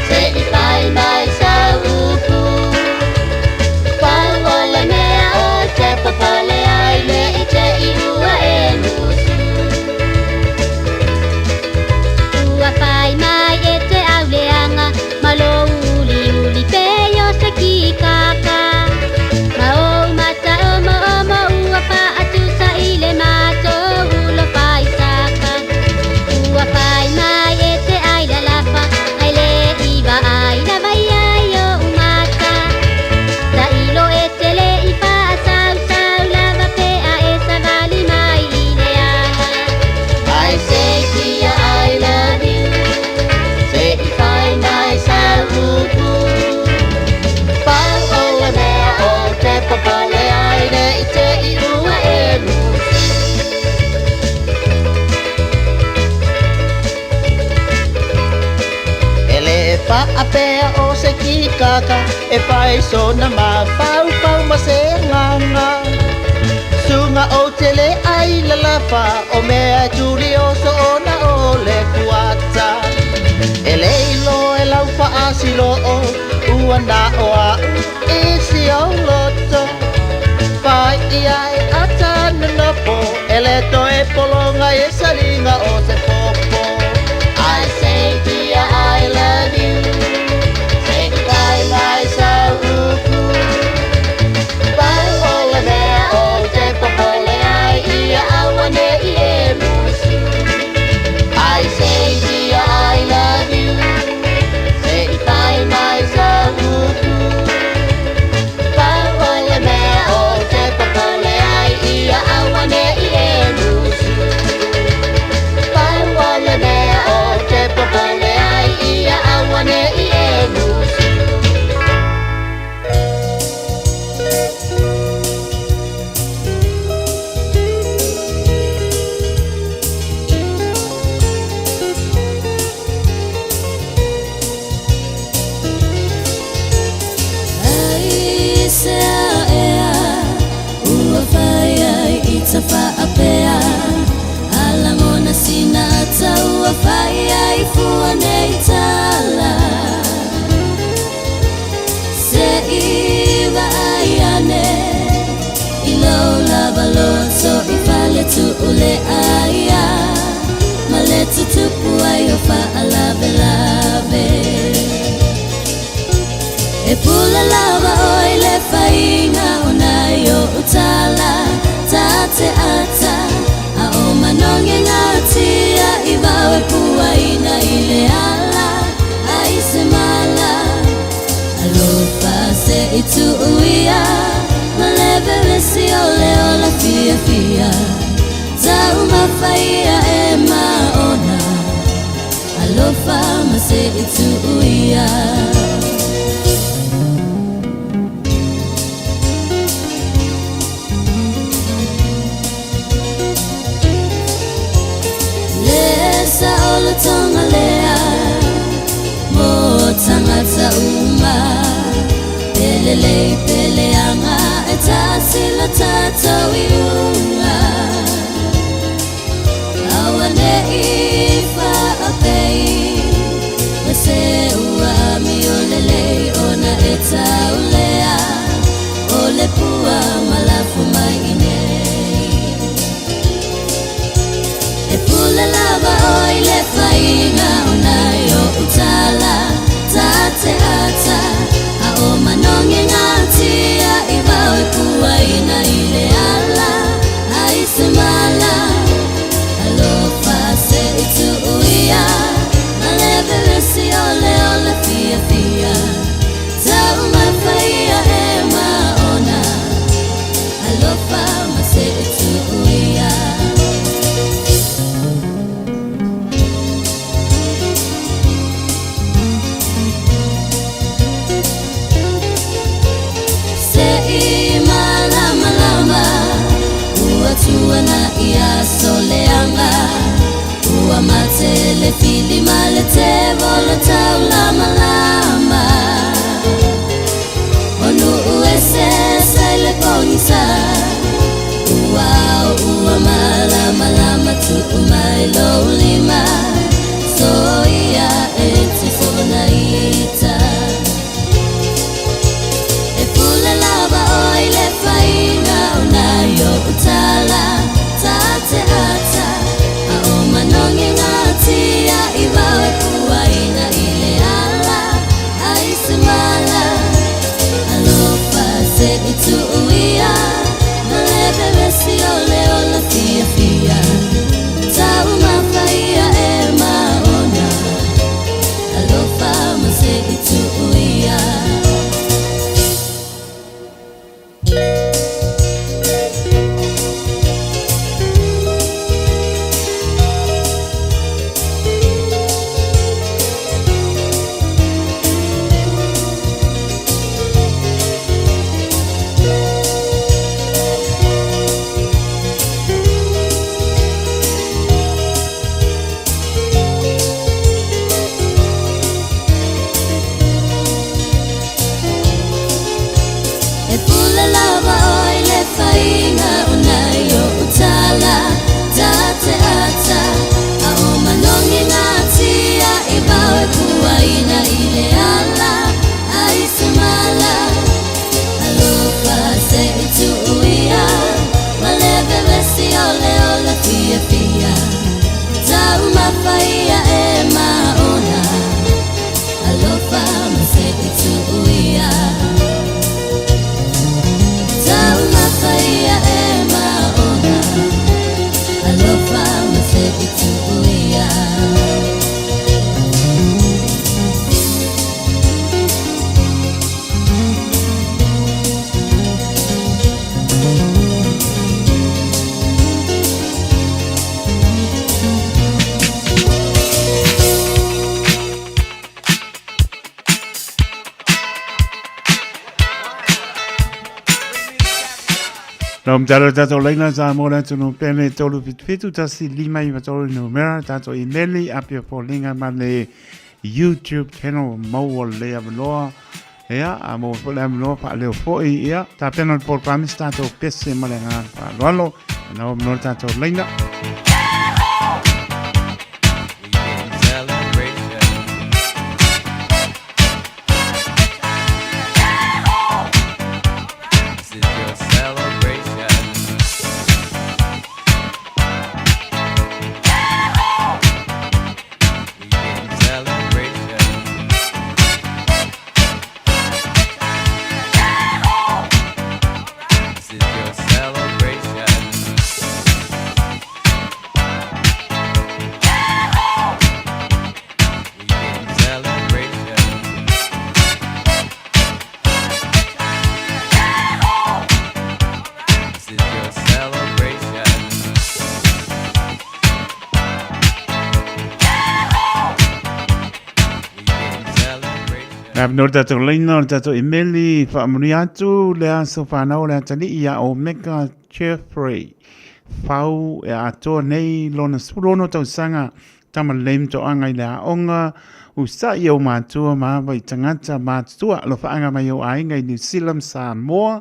say if I myself Paola me o te papale ai le te iua enusu Ua pai mai e te auleanga malo uli uli peyo se kikaka Ma o mata omo omo ua pa atu sa ile mato ulo pai saka Ua pai mai e te ai la lafa ai le iwa ai la vai ai o umata Sa ilo e te le i pa sau sau lava pe a e sa vali mai ile ala I say dear I love you say if I myself Paola me o te papale ai le te iua enusu Ele pa apea o se kikaka e pai so na ma pau pau ma se nganga Sunga o tele ai la lafa o mea tuli o so ona o le kuata Ele ilo e lau pa asilo o ua na o a isi o loto Pai iai atana na po ele to e polonga e salinga o se popo I say dear I love you say goodbye myself Paola mea o te papale ai ia awane I e musu I say dear I love you say goodbye myself Paola mea o te papale ai ia awane I e musu Paola mea o te papale ai ia awane I e musu Ai se a ea ua whai ai I ta whaapea Alangona sina ta ua whai ai fua nei tala Se iwa ai ane I lau lava loto I whale tu ule ai a Ma le tutupu ai o wha alave lave E pula lava oi le whainga o nai o utala Ta te ata a o manonge ngatia I wau e pua ina I le ala Ai se mala Alofa se I tu uia Ma leve lesi o leo la fia fia Ta uma whaia e maona Alofa ma se I tu uia Lesa o le tonga lea Mo tangata uma Pelelei peleanga E tasila tatau I unga Awane I whaapei Wase ua mi o lelei Ona e tau lea O le pua malafu mai inei E pula lava oi le whainga o nai o utala Ta te ata a o manonge ngatia I wau e pua ina I le ala Ai se mala Alofa se I tu uia Ma leve lesi o le fia fia Ta uma whaia e maona Alofa ma se I tu uia le fili ma le te volo tau lama lama Onu uese sai le ponisa Wow ua malama lama tu umai lo lima So ia e tifona ita E pule lava oi le faina Ona yo utala tate ata A o manongi ngati a iwa e kuaina ile ala A isimala Alofa se itu uia Malebe vesi ole ola fia fia Tau mawhaia e maona Alofa ma se itu uia E pule lava oi le faina Ona yo utala tate ata A o manongi ngati a iwao e kuaina ile ala A isimala Alofa se itu uia Malebe vesi ole ole fia fia Tau mawhaia e maona Alofa ma se itu uia Tau mawhaia e maona Alofa ma se itu uia Nom taro tato leina sa mora tunu pene tolu fitu tasi lima iwa tolu numera tato imeli apia polinga ma le YouTube channel maua le avaloa ea a mo le avaloa pa leo foi ea ta pena por pramis tato pese ma le ngā pa loalo na no tato leina no tato leina tato imeli fa atu le aso whanau le atali ia o meka Jeffrey fau e ato nei lona surono tau sanga tama leim to anga i le aonga usa i au mātua mawa i tangata mātua lo whaanga mai o ainga i New Zealand Samoa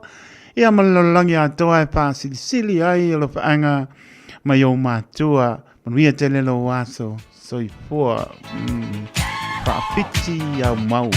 ia malalangi atoa e pā sili ai lo whaanga mai o mātua manuia te lelo aso so i fua whaapiti au mau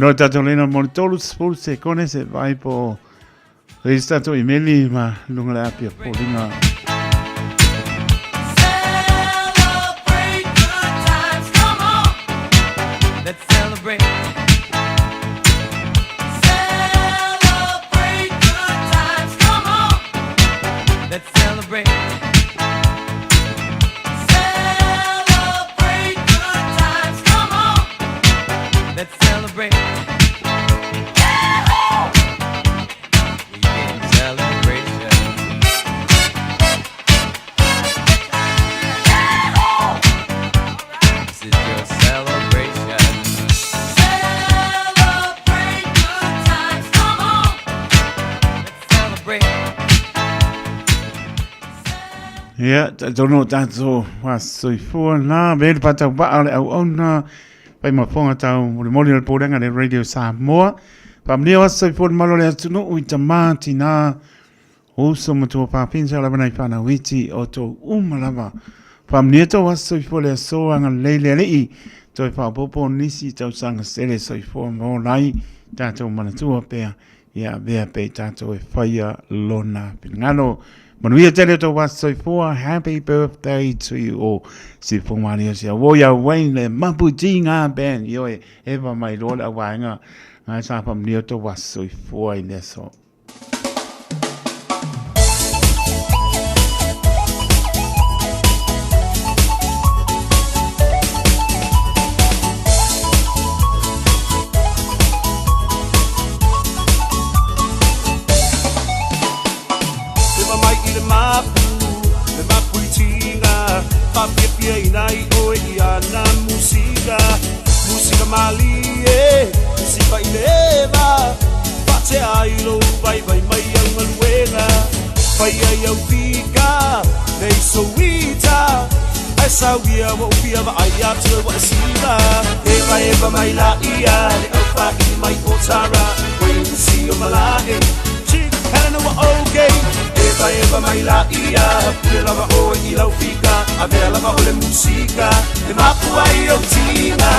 No tato lena mo tolu spul se kone se vai po. È stato i meli ma lunga la pia polinga. Ia, tono tātou wa soifua nā, vele patau paa le au ona, pai mafonga tau moli le pōrenga le Radio Samoa. Pamnia wa soifua le malo le atunu ui tamāti nā, oso matua pāpinsa lava nei whana witi o tō umalava. Pamnia tau wa soifua le asoanga leile lei, toi whapopo nisi tau sanga sere soifua mō lai, tātou manatua pēr, ia vea pē tātou e whaia lona pingano. Manuia tele to was soifua, happy birthday to you all. Si fumania si woya wayne maputinga ben yo eva mai lola wanga. Ngai sa pam nio to was soifua in eso. Papia inai oe ia na musika mali musika ileva pate ailo vai mai au maluenga vai au fika nei soita esa wia wo pia va ia tu wa siva eva mai la ia le au fa mai otara when you see your malai chick kana wa okay eva mai la ia le lava o I lau fika a vea lava o le musika le mapu ai o tina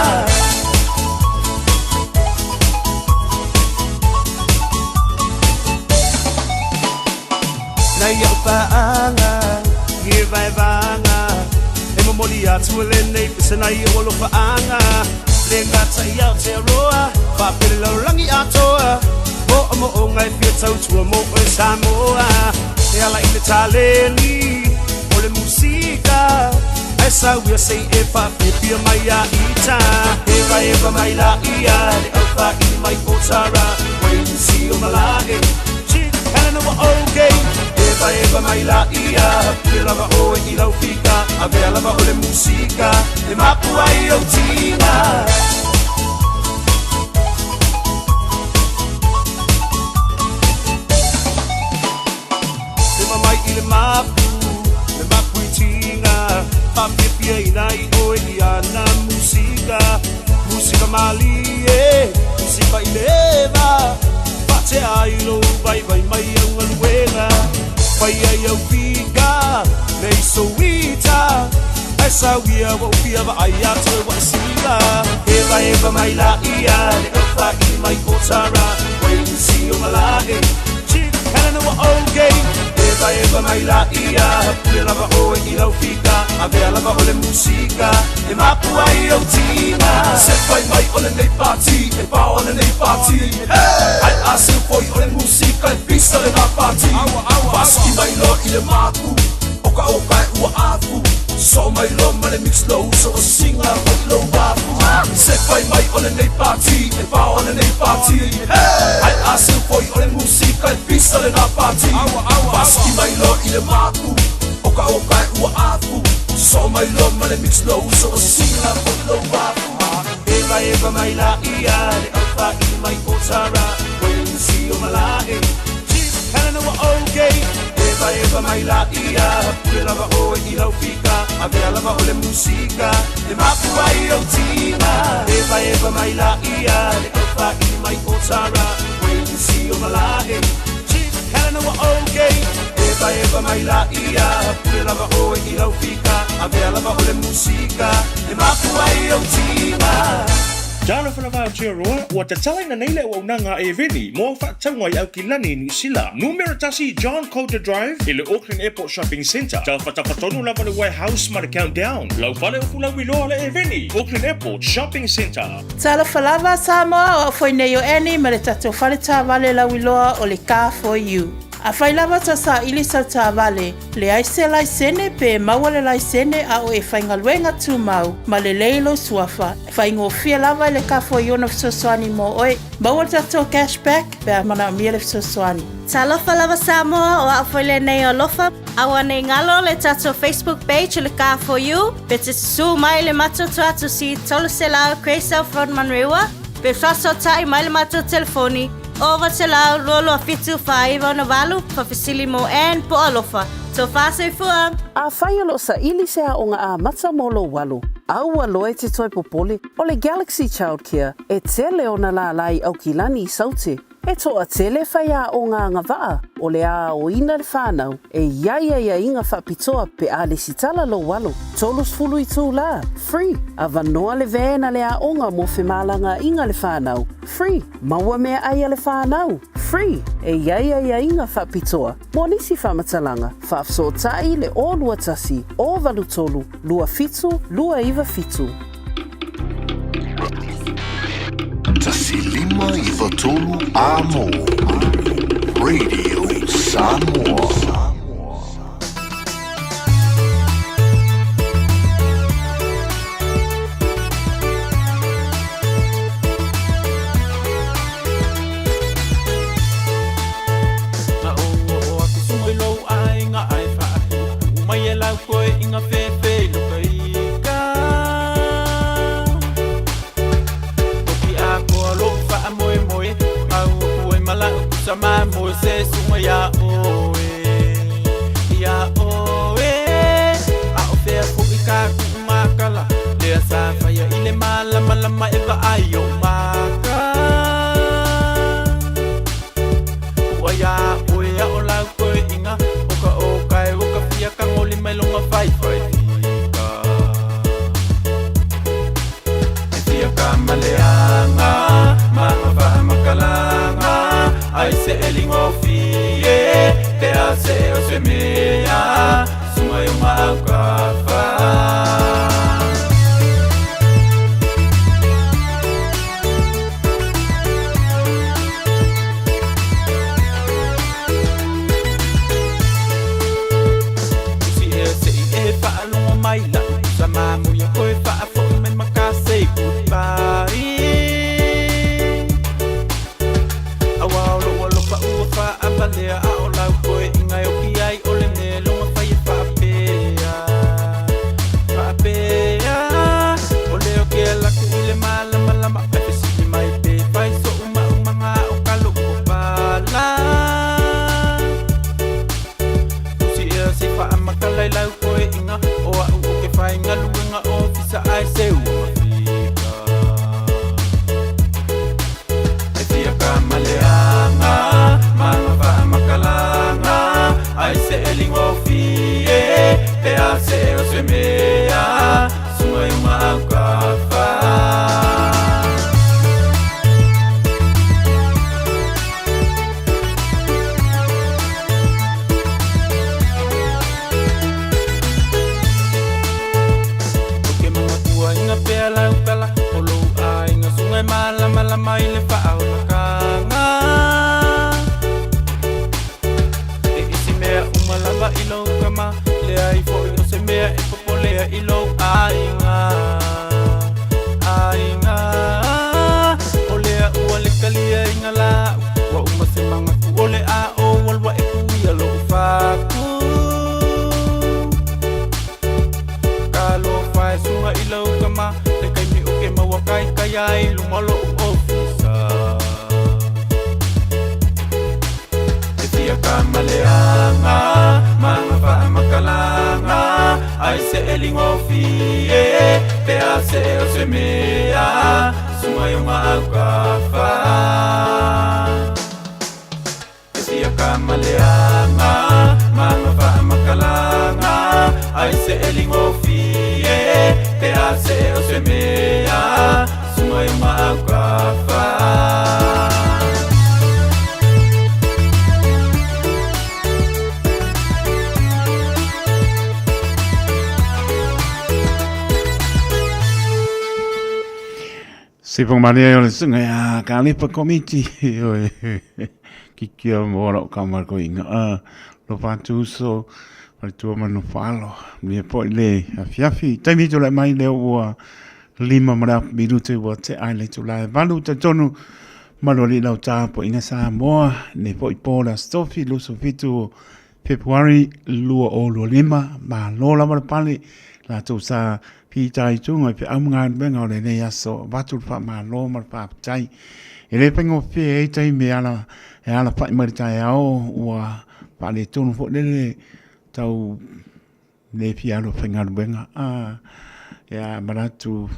nai au paanga nge vai vanga e momoli atu le nei pisa nai o lo paanga le ngata i au te roa pa pele lau langi atoa o mo o ngai fia tau tua mo o Samoa e ala I le taleni o le musika esa wia sei e pa pia mai a ita eva mai la ia le alfa I mai potara when you see o malai chick kana no okay eva mai la ia le lava o I lau fika a vea lava o le musika le mapu ai o tina le mapu itinga papia inai oe ia na musika mali musika ileva pate ailo vai mai au maluenga vai au fika nei soita esa wia wo pia va ia tu wa siva eva mai la ia le alfa I mai potara when you see your malai chick kana no okay eva mai la ia le lava o I lau fika a vea lava o le musika le mapu ai o tina se fai mai o le nei party e pa o le nei party ai asu foi o le musika e pisa le na party paski mai lo I le mapu oka e ua afu so mai lo ma le mix low so singa mai lo wafu se fai mai o le nei party e pa o le nei party ai asu foi o le musika e pisa le na party paski mai lo I le mapu oka e ua afu so mai lo ma le mix low so singa mai lo wafu eva mai la ia le alfa I mai potara when you see your malai chick kana no okay eva mai la ia le lava o I lau fika a vea lava o le musika le mapu ai o tina eva mai la ia le alfa I mai potara when you see your malai chick kana no okay eva mai la ia le lava o I lau fika a vea lava o le musika le mapu ai o tina Jana whanawau tia roa, ua te talaina nei leo au nanga e veni, mo whaatau ai au ki lani New Zealand. Numero tasi John Coulter Drive, i le Auckland Airport Shopping Centre. Tau whatawhatonu lava le warehouse ma le countdown. Lau whale o fulau iloa le e veni, Auckland Airport Shopping Centre. Tala whalawa Samoa o fwoi nei o eni ma le tato whale tā wale lau iloa o le car for you. A whailawa ta sa ili sau tā wale, le aise lai sene pe maua le lai sene a o e whaingaluenga tū mau, ma le leilo suafa. Whaingo fia lawa le ka fo iona fisoswani mo oe, maua tato cashback pe a mana mia le fisoswani. Talofa lava Samoa o a whaile nei o lofa, awa nei ngalo le tato Facebook page le ka for you, pe te su mai le mato tuatu si tolu se lao Crazy Self Rod Manrewa, pe whaso tai mai le mato telefoni, Over te lau lolo fitu Faiva na walu pa fasilimo en po alofa. So fase fua. A whaialo sa ili sea o ngā a mata molo walu. Aua loe te toi popole o le Galaxy Childcare e tele o na la lai au kilani I saute. E toa tele whaia o ngā ngawaa o le a o ina le whanau e iaia inga whapitoa pe a le sitala lo walu. Tolus fulu I tū la, free. A vanoa le vena le a onga mo whemalanga inga le whanau, free. Maua mea aia le whanau, free. E iaia inga whapitoa. Mo nisi whamatalanga, whafso tai le o lua tasi, o valu tolu, lua fitu, lua iwa fitu. Tasi lima iwa tolu amo. Radio Samoa. Sama Moses ya oe a ofe fuika makala le sa faya ile mala eva ayo maka oya ola ko inga oka fia ka ngoli melonga Faiva fia ka maleanga mama makalanga ai se elingofie te ase o se mea suma yo makafa si ese e fa lo mai la sama mu ya ko fa fo men makase goodbye Avalea a o lau koe ingai o ki ai o le me longa whai e whaapea o leo ke laku I le malama pepe siki mai pe whai so umanga o kalo o pala Usi ea se wha makalai lau koe inga o au o ke whai ngaluenga o fisa ai se ua fika E fia ka maleanga ai se elingofie pe a se o se mea suma yo makafa Oke mga tua inga pe ala upela olo a inga sungai mala mai le faa o nakanga Umalava ilo kama le ai fo o se mea e popolea ilo ainga olea ua le kalia inga la wa uma se manga ku ole a o walwa e kuia lo faku kalo fai sunga ilo kama le kai mi o ke maua kai ai lumalo ofisa Kamaleanga, manga makalanga, ai se elingofie, pe a se o se mea, suma yo makafa. Sia kamaleanga, manga makalanga, ai se elingofie, pe a se o se mea, suma yo makafa. Se pong maria o le sunga ya kalipa komiti ki kia mora o kamar ko inga lo patu so le tua manu falo mi po le afiafi taimi to le mai le o lima mara minuto o te ai le to la valu te tonu maloli la ta po inga Samoa ne po ipola stofi lo so fitu February lua o lo lima ma lo la mara pale la tu sa pi tai tunga pe amunga benga o le nei aso watu fa ma lo ma pa tai e le pengo fe e tai me ala pa ma tai ao ua pa le tonu fo le tau le pi alo fenga benga ya maratu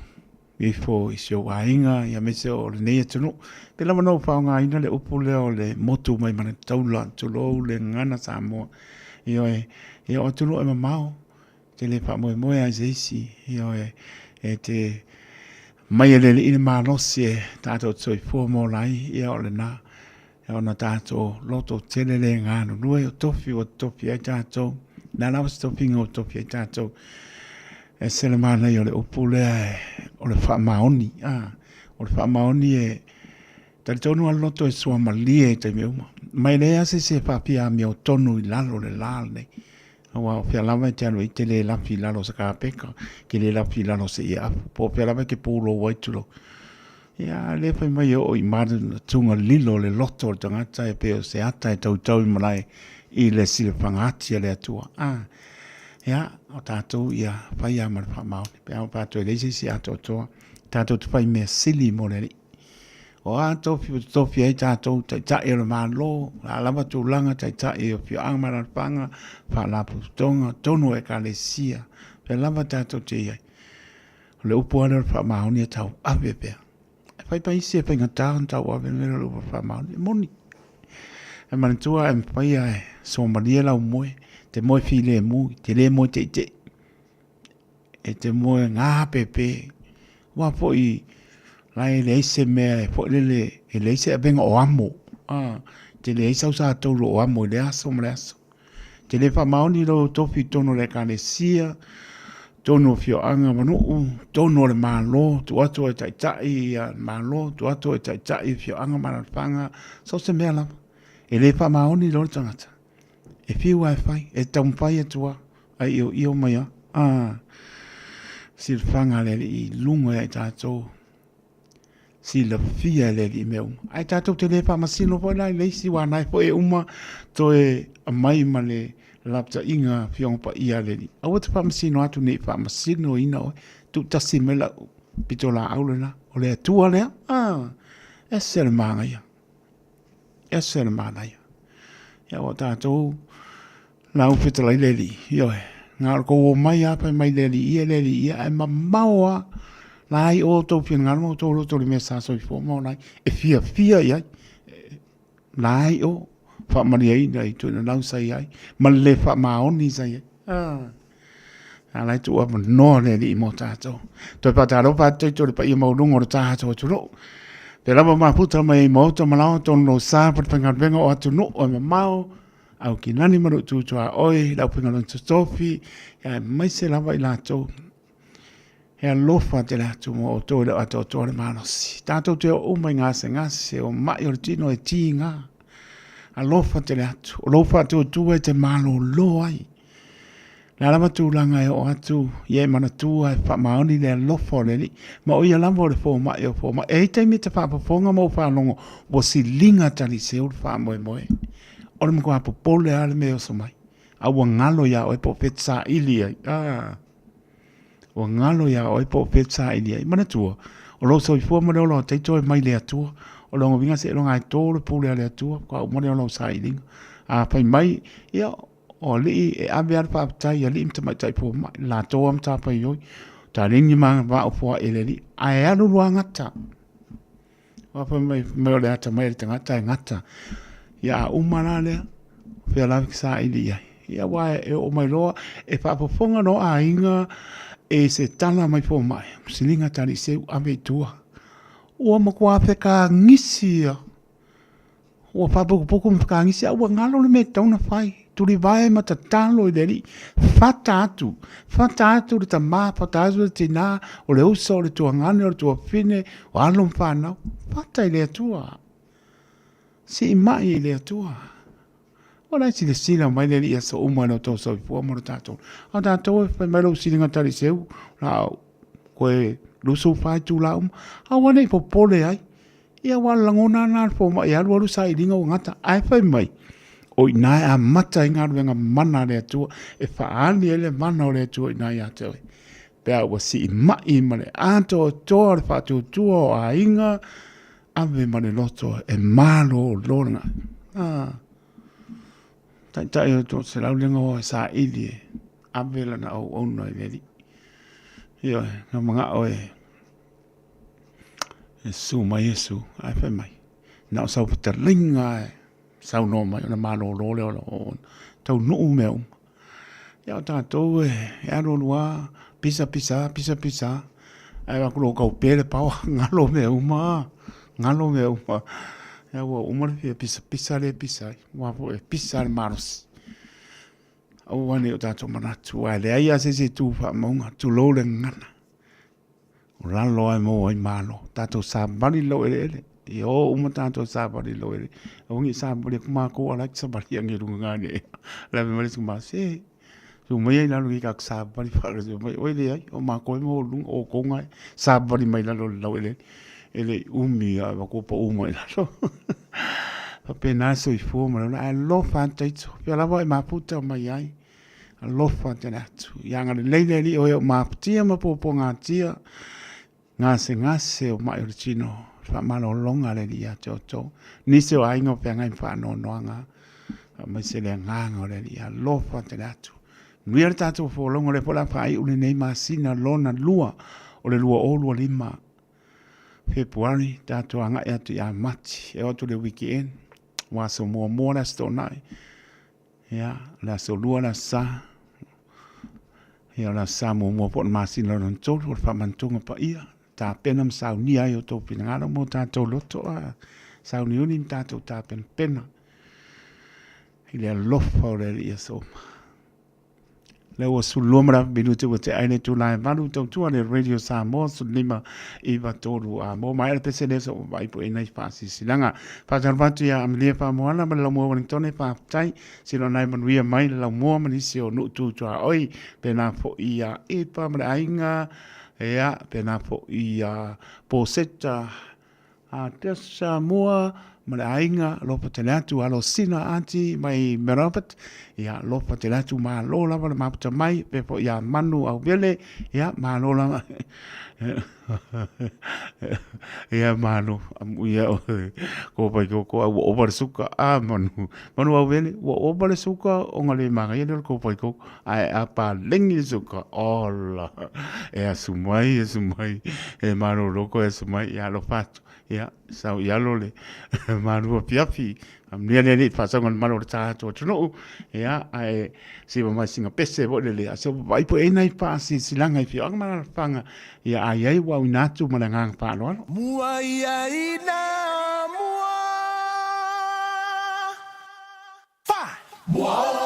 before iso wainga ya mese o le nei tunu pe la no fa nga ina le upule o le motu mai mana taula tu lo le ngana Samoa io e o tunu e mamao te le pa mo a zesi io e te mai le ina manosi e tato tsoi fo mo lai io le na e ona tato loto tele le ngano nue o tofi e tato na la stopping o tofi e tato e se le mana io le upule o le fa maoni o le fa maoni e tal tonu al loto e sua malie te meu mai le ase se fa pia mi o tonu i lalo le lale wa pia lava te alo i te le lafi lalo sa ka peka ke le lafi lalo se ia po pia lava ke pulo waitulo ia le fa mai o i madu tunga lilo le loto le tangata e peo se ata e tau tau i malai i le sile pangati le atua ia o tātou ia whai a mara whamaone pe au pātou e leise si ato toa tātou te whai mea sili mo le o a tofi ai tātou tai e le mālo la lava tū langa tai e o pio angmara panga wha la putonga tonu e ka le sia pe lava tātou te iai le upu ana wha maoni e tau awe pia whai pa isi e whai ngata tau awe mera lupa wha maoni moni e manitua e mwhai ai so maria lau moe te moe file e mui te le moe te ite e te moe ngā pepe wa po i lai le se me po le se benga o amo te le sa usa to lo amo le aso me aso te le fa maoni lo tofi tono le kalesia tono fio anga manu tono le malo tu atu e tai malo tu atu e tai fio anga mana panga so se me ala e le fa maoni lo tangata e fio wifi e tam fai tua ai io mai sil fanga le i lunga e tato si la fia le li meu ai tato te le fa masino po lai le si wa nai po e uma to e mai male lapta inga fiong pa ia le li au te fa masino atu ne fa masino ina o tu tasi mela pitola aulena o le tua le e sel manga ia ya o tato la u pitala le li yo ngar ko mai apa mai le li ia e mamaua lai o to pia ngar mo to to le mesa so fo mo lai e fia ia lai o fa maria ina i tu na sai ai ma le fa ma oni sai lai tu apa no le li mo tato to pa ta ro pa to pa i mo lungo tato tu no pe la ma puta mai mo to ma la to no sa pa ngar vengo o tu no o ma au ki nani maru tu tua oi lau pinga lon tu tofi ya mai se lava i lato he alofa te lato mo o tō leo ato tō le manosi tātou te o umai ngase o mai o tino e ti ngā alofa te lato o lofa te o tua e te malo lo ai la lama tu langa e o atu ye mana tua e wha maoni le alofa le li ma o ia lama o le fō mai o fō mai e teimi te whapafonga mo whanongo o si linga tali se ul wha moe o le mkua popole ale me o somai. A ua ngalo ya o e po petsa ili ai. Ua ngalo ya o e po petsa ili ai. Mana tua. O lo so i fua mare o lo teito e mai le atua. O lo ngovinga se longa e tōle pule ale atua. Kua o mare o lo sa ilinga. A pai mai. Ia o li e abe ar pa aptai. A li imta mai tai po mai. La toa mta pa ioi. Ta ringi maa wa o fua ele li. A e alu lua ngata. Wa pa mai o le ata mai le tangata e ngata. Ia umana lea, whea lawi sa ili ia. Ia wae e o mai loa, e whaapafonga no a inga e se tala mai po mai. Silinga tani seu ame tua. Ua makua wheka ngisi ia. Ua whaapapuku mwheka ngisi ia. Ua ngalo le me tauna whai. Turi vae ma ta talo i leri. Fata atu le ta maa, fata atu le tina, o le usa, o le tua ngane, o le tua fine, o alum whanau. Fata i le atua. Si mai i le atua. O lai si le sila mai le ia sa umana o tau sau i pua mara tātou. A tātou e whai mai lau silinga tari seu. Rao, koe lusu whai tū la A wane i popole ai. Ia wala langona nā po mai alu alu sa i linga o ngata. Ai whai mai. o ina a mata inga ruenga mana le atua, e whaani ele mana o le atua ina i atau. Pea ua si i mai ma le ato toa le whātua tua o a inga, ave ma le loto e malo o loranga. Tai o to se laulenga o sa ili e, ave lana au ono e veri. Io, na mga oe, e su mai Yesu, ai whai mai. Na o sau pita linga e, sau no mai, ona malo o lole o tau nuu mea Ia o tātou e aro lua, pisa. Ai wakuro kau pere pao, ngalo mea Ia ua umare fia pisa le pisa. Wafo e pisa le maros. Au wane o tātou manatu. Ai le aia se tu wha maunga, tu lo le ngana. O lalo ai mo ai malo. Tātou sabari lo ele. I o uma tātou sabari lo ele. O ngi sabari kumako ala ki sabari angi runga ngane. La me mare kuma se. So mai ai lalo ki kak sabari whakasu. Oi le ai, o mako mo lunga o konga. Sabari mai lalo lo ele. Ele umi a wakopa uma i lalo. Pena so i fōma na alofa taito. Pia lava e maputa mai ai. Alofa tenatu. Ianga le leile li o maputia mapopo ngā tia. Ngase o mai o tino. Whamalo longa le li a toto. Nise o aingo pia ngai whano noanga. Mai se le nganga o le li. Alofa tenatu. Nuia le tato fo longa le pola whai ule nei masina lona lua. O le lua o lua lima. February, tato anga e atu ia mati. E otu le weekend. Waso mua la sto nai. Ya, la so lua la sa. Ya la sa mua pot masina lona tolu. O whamantunga pa ia. Ta penam sau ni ai o tō pinangara mo tato loto a. Sau ni unim tato ta pena. Ile lofa o le ia soma. Le o su lomra minuti o te aine tu lai malu tau tua le radio Samoa su lima i watoru a mo mai le pese le so vai po ina i pasi silanga whatarwatu ia amilia whamoana ma lau mua Wellingtone whaaputai silo nai manuia mai lau mua manisi o nutu tua oi pena po ia ipa ma le ainga ea pena po ia poseta a tesa mua ma le ainga lopa te leatu alo sina anti mai merapat ia lopa te leatu ma lola ma le maputa mai pepo ia manu au vele ia ma lola ia manu ia ko pai ko au over suka a manu au vele o over suka o ngale manga ia ko pai ko ai apa lengi suka ola e sumai e manu loko e sumai ia lo fatu ia sau ia lole manu piafi amnia ni fasonga manu ta to no ia ai si mai singa pese bo le so vai po e nai pasi silanga i fianga mana fanga ia ai wa inatu malanga pa no mua ia ina mua fa mua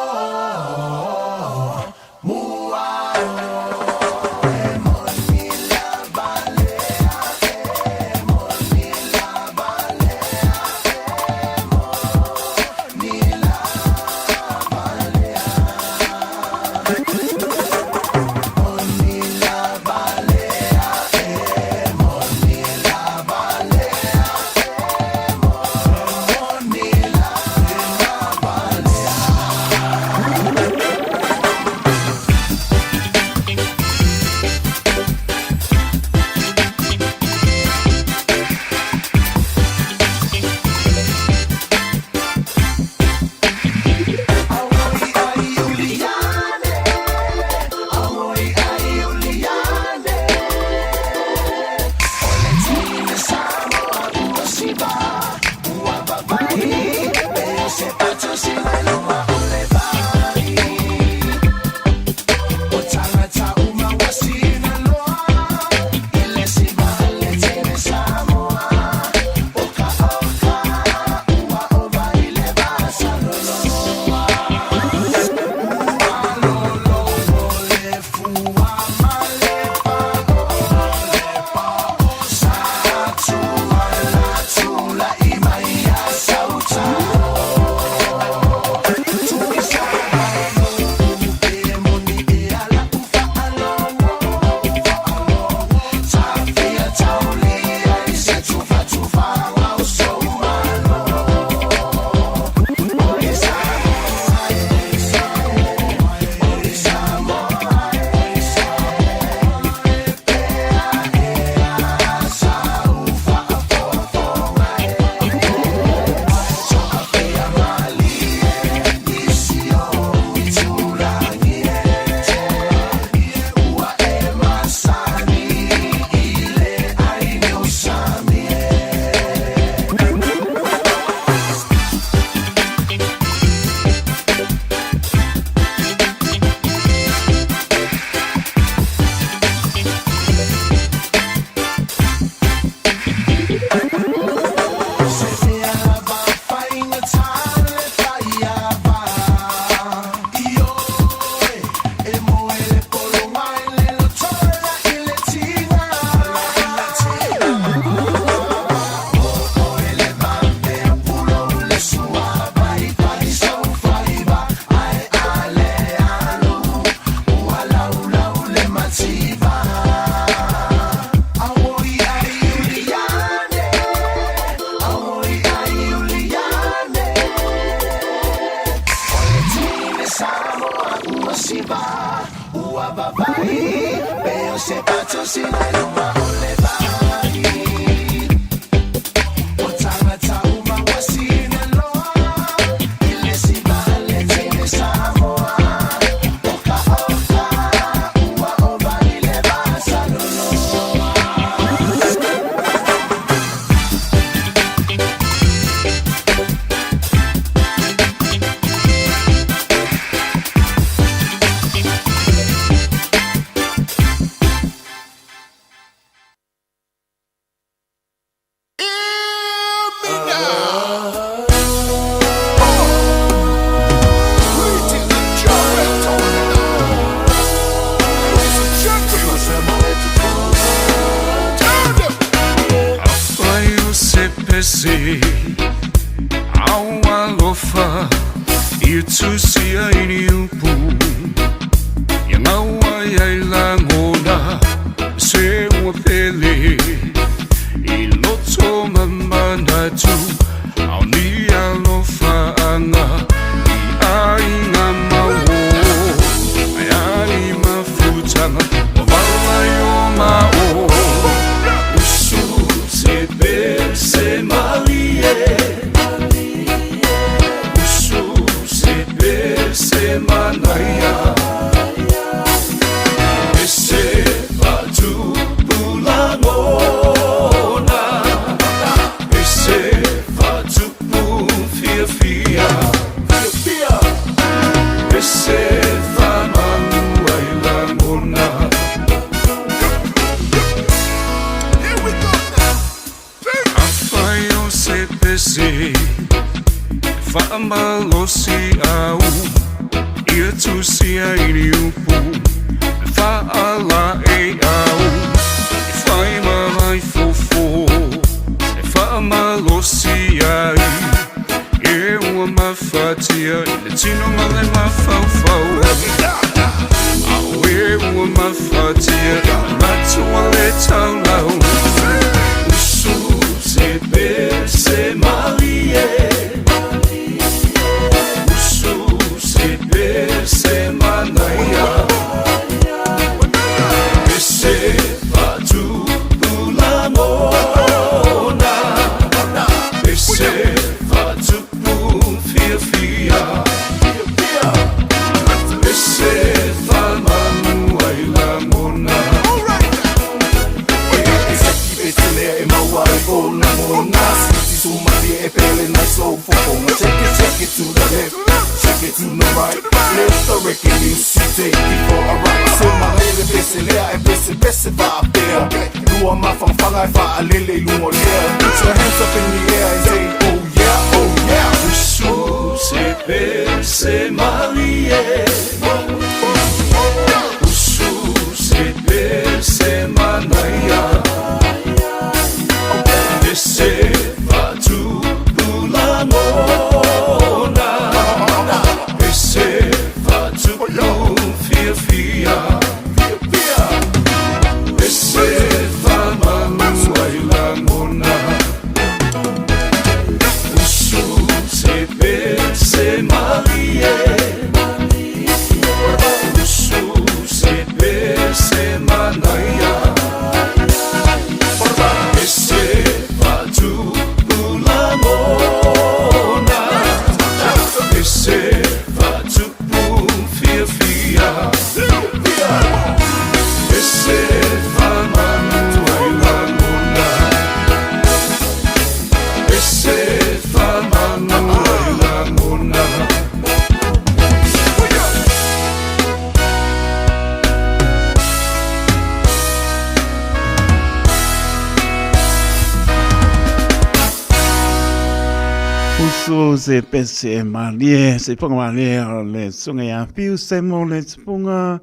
Uso se pese malie se ponga malie le sunga ya piu se mo le punga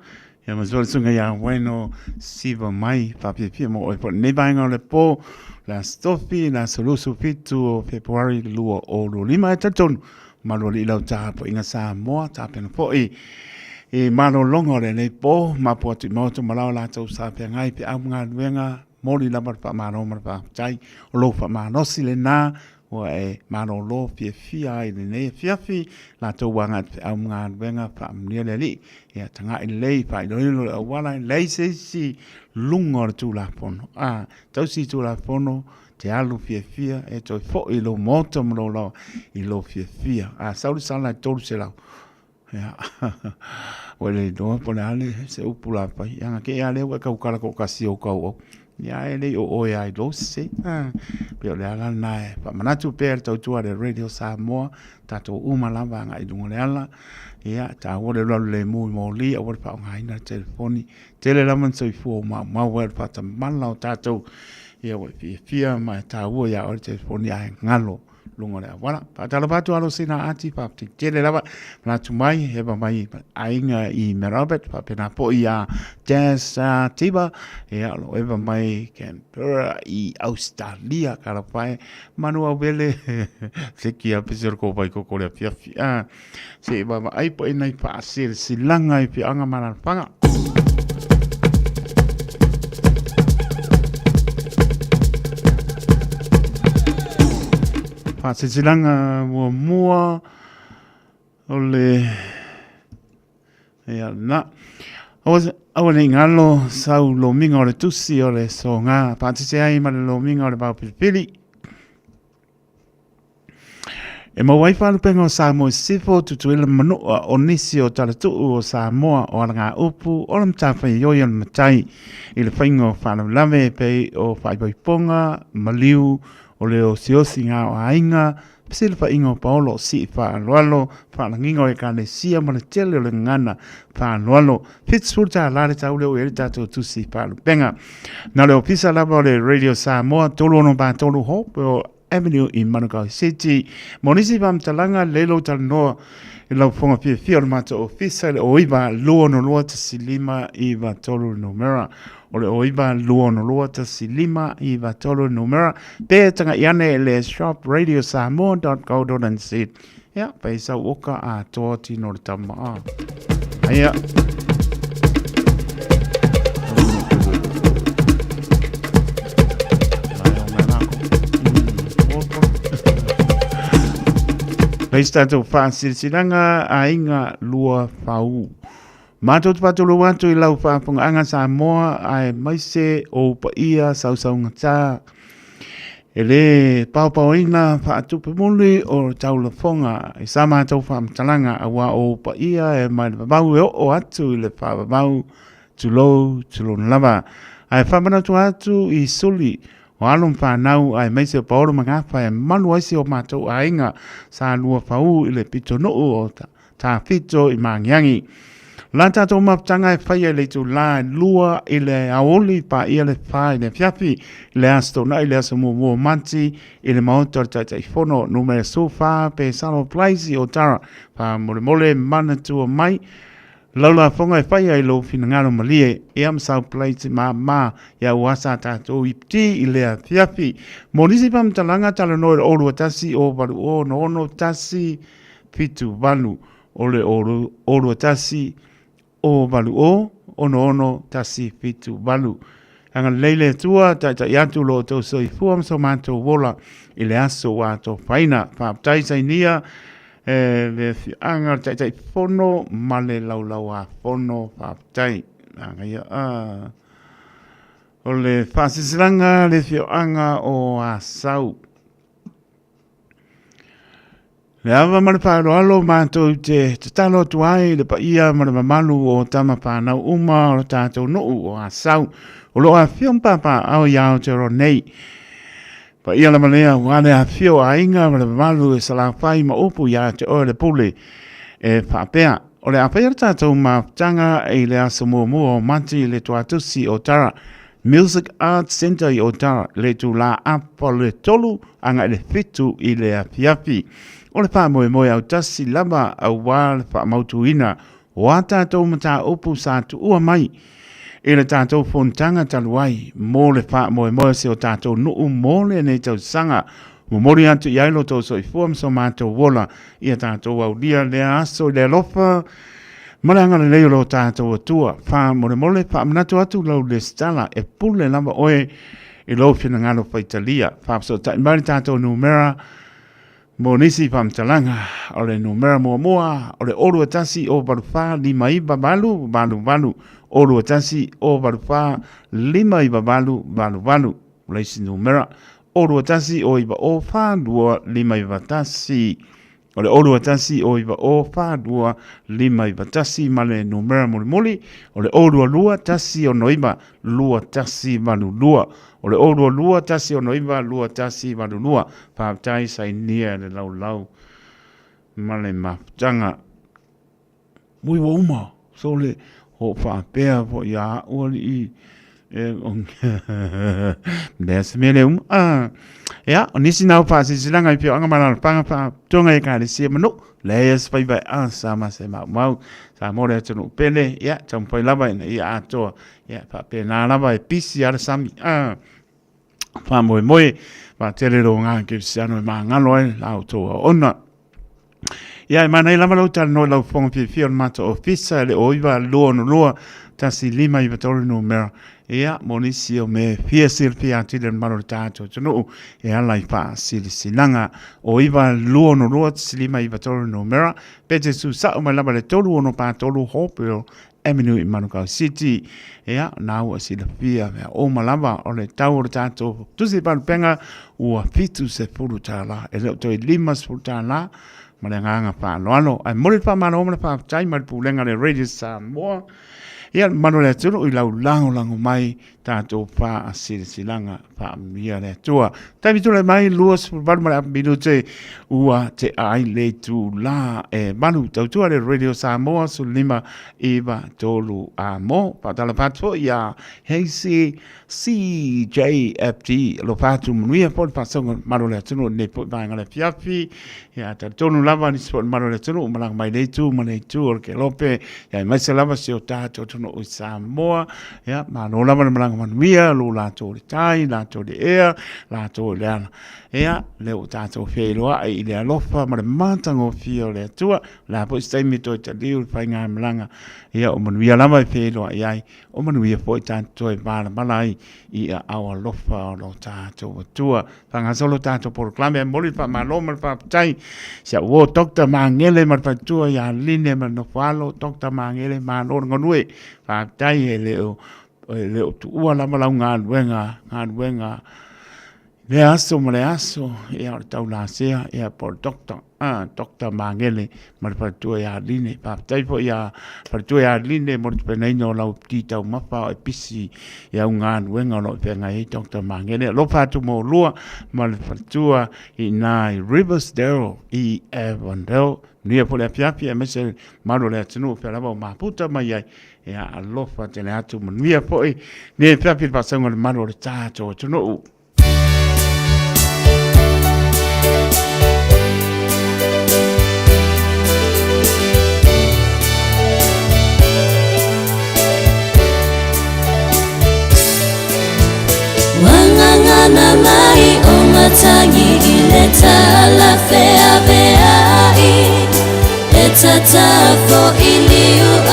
ya ma zo sunga ya bueno siva mai fa pie mo o ne banga le po la stofi la solusu fitu February lua o lo lima taton malo li lau ta po inga Samoa ta pen po e malo longo le po ma po ti mo to malo la to sa pe ngai pe am nga wenga moli la pa mano pa chai lo pa mano sile na o e malolo fia i nei fiafi la to wanga au ngā wenga pa mnia le li ia tanga i lei pa i loilo a wala lei se si lunga tu la pono tau si tu la pono te alu fia e toi fo i lo moto mlo lo i lo fia sauri sala tolu se lau ia wale doa pone ale se upula pa ia ke ale wa ka ukala ko kasi o ka o ia ele o ia i lo se pe le ala na pa manatu per tau tua de radio Samoa tato umalava nga i dungo le ala ia ta wole lo le mu mo li o pa nga ina telefoni tele la man so fu ma wa pa ta mala o tato ia wa fia ma ta wo ya o telefoni ai ngalo lungo le wala pa tala batu alo sina ati pa tele lava na tu mai he ba mai ainga i merabet pa pena po ia jazz tiba ia lo e ba mai Canberra i Australia kala pai manu vele seki a pesor ko pai ko le fia se ba ai po nai pa sir silanga i anga mana panga se silanga mua ole ia na o le ngalo sau lo minga o le tusi o le so nga pa se ai ma le lo minga o le ba pili e mo wai fa pengo sa mo sifo tu le mano o nisi o tala tu o Samoa o nga upu o le mta fa yo yo mtai i le faingo fa lave pe o fa ponga maliu o le o siosi ngā o ainga, pisi le wha ingo paolo si wha alualo, wha langingo e kane sia ma le tele o le ngana wha alualo, Fitzfurta la le tau leo e le tato tusi wha alupenga. Na leo pisa lava o le Radio Samoa, tolu ono ba tolu hope o Avenue i Manukau City, monisi pam talanga lelo talanoa, i lau fonga fia o le mato o fisa le o iwa lua no lua tasi lima i wa tolu numera. O le oiba lua no lua tasi lima i wa tolu numera. Pe tanga iane le shopradiosamo.co.nz. Ia, paisa uoka a toa tino le tama. Ia. Paisa tau whasilanga a inga lua whau. Mātou patolo watu I lau whaapunga anga Samoa ai maise o pa ia sausaunga tā. E le paupaoina whaatupe muli o taula whonga. I sa mātou whaamtalanga a wā o pa ia e mai le babau e o atu I le whaababau tulou lava. Ai whamanatu atu I suli o alum whanau ai maise o paoro mangawha e manu aisi o mātou a inga sa lua whau I le pito noo o tā fito I mangiangi. La tatou maputanga e whaia le tu la lua I le aoli pa ia le whai le fiafi le astona I le asa mua manti I le maoto tai fono numere sofa pe salo plaisi o tara pa mole manatu o mai laula fonga e whaia I lo finangaro malie e am sao plaisi ma ia uasa tatou ipti I le fiafi monisi pam talanga tala noe olu atasi o balu o no tasi fitu balu o le olu atasi o balu o ono tasi fitu balu. Anga leile tua ta iatu lo to so I fuam so manto wola I le aso wa to faina pa taisa nia le anga ta fono male lau a fono pa tai anga ia o le fasisilanga le fio anga o a sau. Le ava mare alo mātou te talo tuai le pa ia mare mamalu o tama pānau uma o tātou nuu o a sau. O lo a fion papa au iau te ronei. Pa ia la malea wale a fio a inga mare mamalu e salawhai ma upu ia te oe le pule e whapea. O le apea tātou mafutanga e le asa mua o mati le tuatusi o tara. Music Arts Center I o tara le tu la apa le tolu anga le fitu I le afiafi. O le wha moe au tasi lama au wā le wha mautuina o a tātou mata upu sa tu ua mai. E le tātou fontanga taluai mō le wha moe se o tātou nuu mō le nei tau sanga. Mo mori atu I ailo tau so I fuam so mātou wola I a tātou au lia le aso le lofa. Malanga le leo lo tātou atua, wha mole, wha manatu atu lau le stala, e pule lama oe, e lo whina ngalo whaitalia, wha so ta imari tātou numera, mo nisi wha mtalanga, o le numera mua, o le oru atasi o baruwha, lima iba balu, oru atasi o baruwha, lima iba balu, leisi numera, oru atasi o iba o wha, dua, lima iba tasi, o le oru atasi o iwa o whādua lima iwa tasi ma le numera muli, o le oru lua tasi o noiva lua tasi manu lua, o le oru lua tasi o noiva lua tasi manu lua, whātai sai nia le lau ma le mafutanga. Mui wa uma, so le ho whāpea po ia ori i ya onisi nau pa silanga i pio anga mana panga pa tonga e ka le sia manu le es Faiva sama se mau sa more tonu pele ya tampai lava i ato ya pa pe na lava e pisi ara sami pa moi pa tele ro nga ke siano ma ngalo e auto ona ya mana lava lo tal no lo fong fi on mata ofisa le oiva lo tasi lima i vatoro numero ia monisi o me fia silpi ati le maro tato tunu e ala i pa silanga o iwa luo no luo silima i vatoro numero pete su sa o malaba le tolu ono pa tolu hopeo Avenue i Manukau City ia nau a sila fia mea o malaba o le tau o tato tusi panu penga ua fitu se furu tala e leo toi lima se furu tala ma le nganga pa loano ai mori pa mana o mana pa tai ma pulenga le Radio Samoa ia mano le tulu i lau lango mai tātou pā a silanga pā mia le tua. Taimi tule mai luas valma le minute ua te ai le tu la e manu tautua le Radio Samoa su lima iwa tolu a mo. Pātala pātua ia heisi CJFT lo pātu manuia po pāsonga mano le tulu ne po vanga le fiafi ia ta tonu lava ni sport mano le tulu malang mai le tu o ke lope ia mai se lava si o tātou tunu o Samoa ia mano lava malang manuia lo la to le tai la to le ea la to le ana ia le o tātou wheroa i le alofa ma le mātango fio le atua la po stai mito i ta liu le whainga malanga ia o manuia lava i wheroa iai o manuia po i tātou e māla malai i a awa lofa o lo tātou atua whangasolo tātou proklame mori pa maloma le whapatai sia uo Dr. Mangele ma le whatua ia line ma no whalo Dr. Mangele ma no ngonue whapatai e leo tu ua lama lau ngā luenga le aso ma le aso ia o tau la sea ia por Dr. Mangele ma le whatua ia line whapatai po ia whatua ia line mo le penaino lau titau mapa o pisi ia o ngā luenga lo penga i Dr. Mangele lo whatu mo lua ma le whatua i nai Riversdale i Avondale nia po le apiapi e mese maro le atinu pe lava o maputa mai ai ia alofa te le atu manuia po i nia apiapi pasanga le maro le tātou atinu Wangangana mai o matangi i le tala feaveai e tatafo i liu a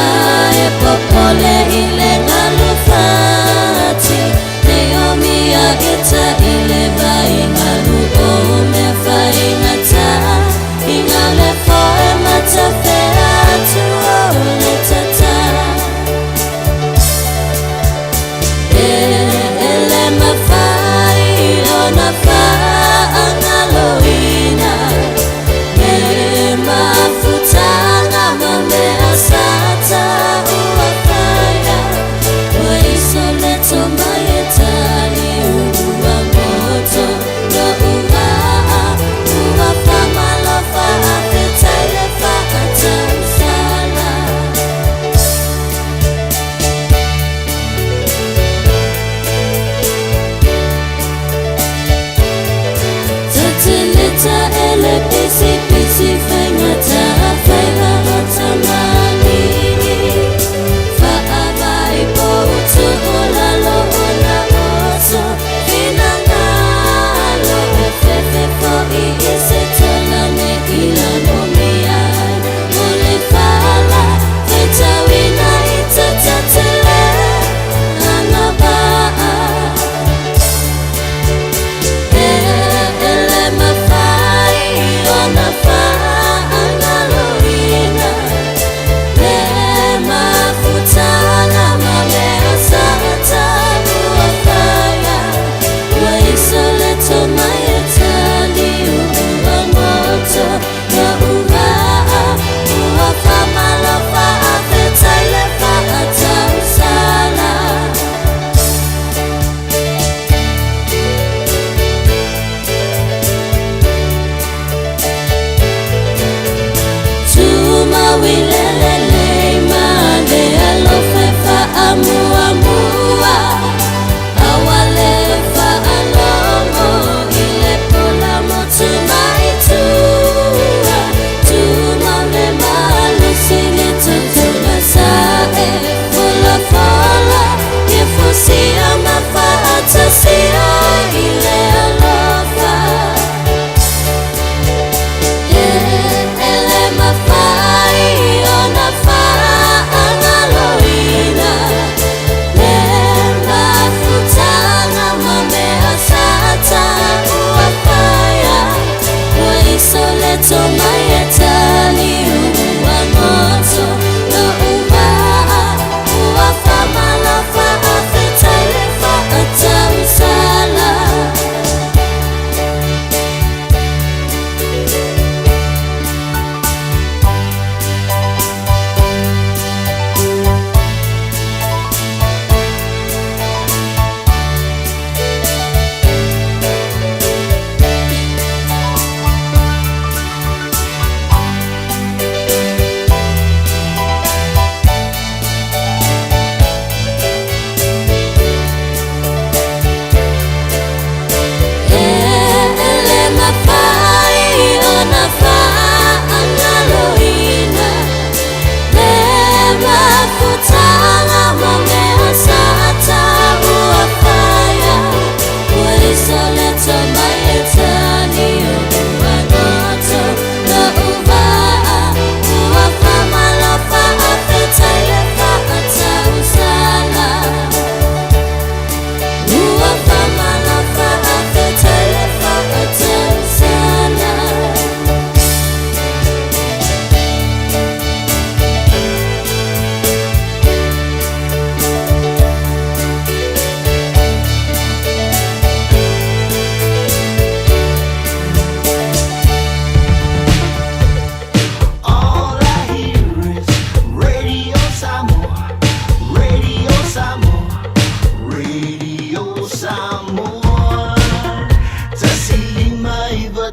e popole i le ngalufati Naomi a ita i le vai ngalu o me fai ngata i ngale fo e mata featu o le tata na angaloina me mafutanga mame asata uafaya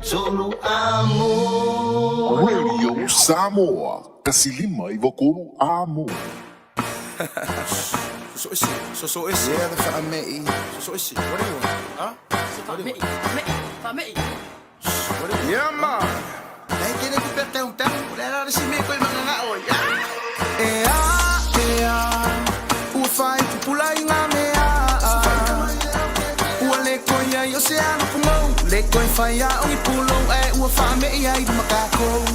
tolu amo. Radio Samoa, kasilima ivokuru amo. So is it? Yeah, the family. So is it? What do you want? Huh? Family. Yeah, man. Ay, tiene que perguntar. Wala na si Miko yung mga ngaoy. O fai pupulay nga mea. O leko ya yo se ano kumo. Leko yung faya o ipulong. O family ay dumakako.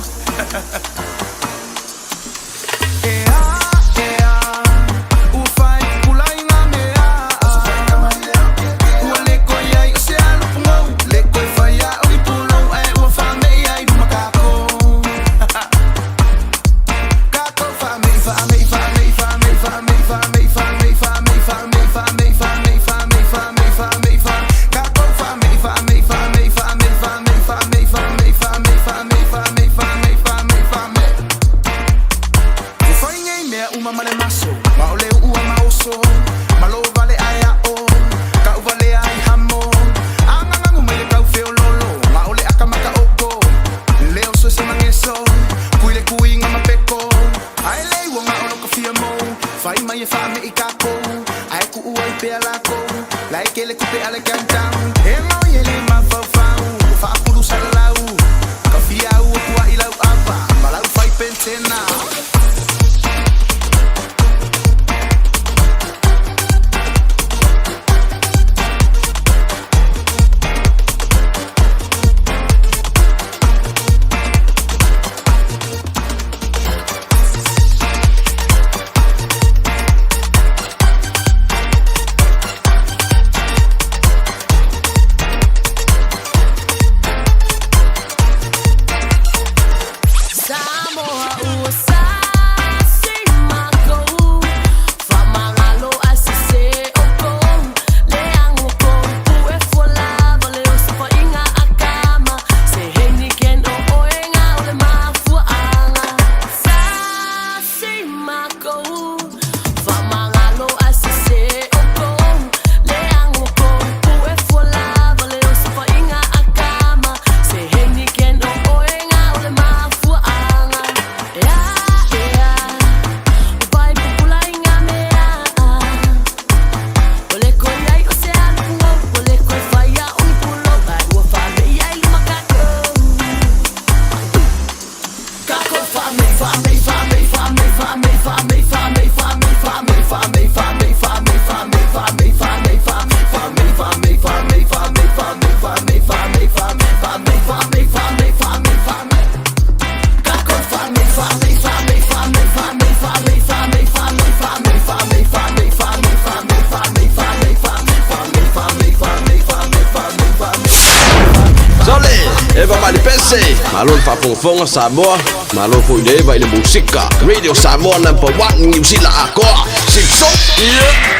Malon whapongafonga Samoa, malon ko ideva ile musika. Radio Samoa #1 New Zealand ako. Sipso. Yeah.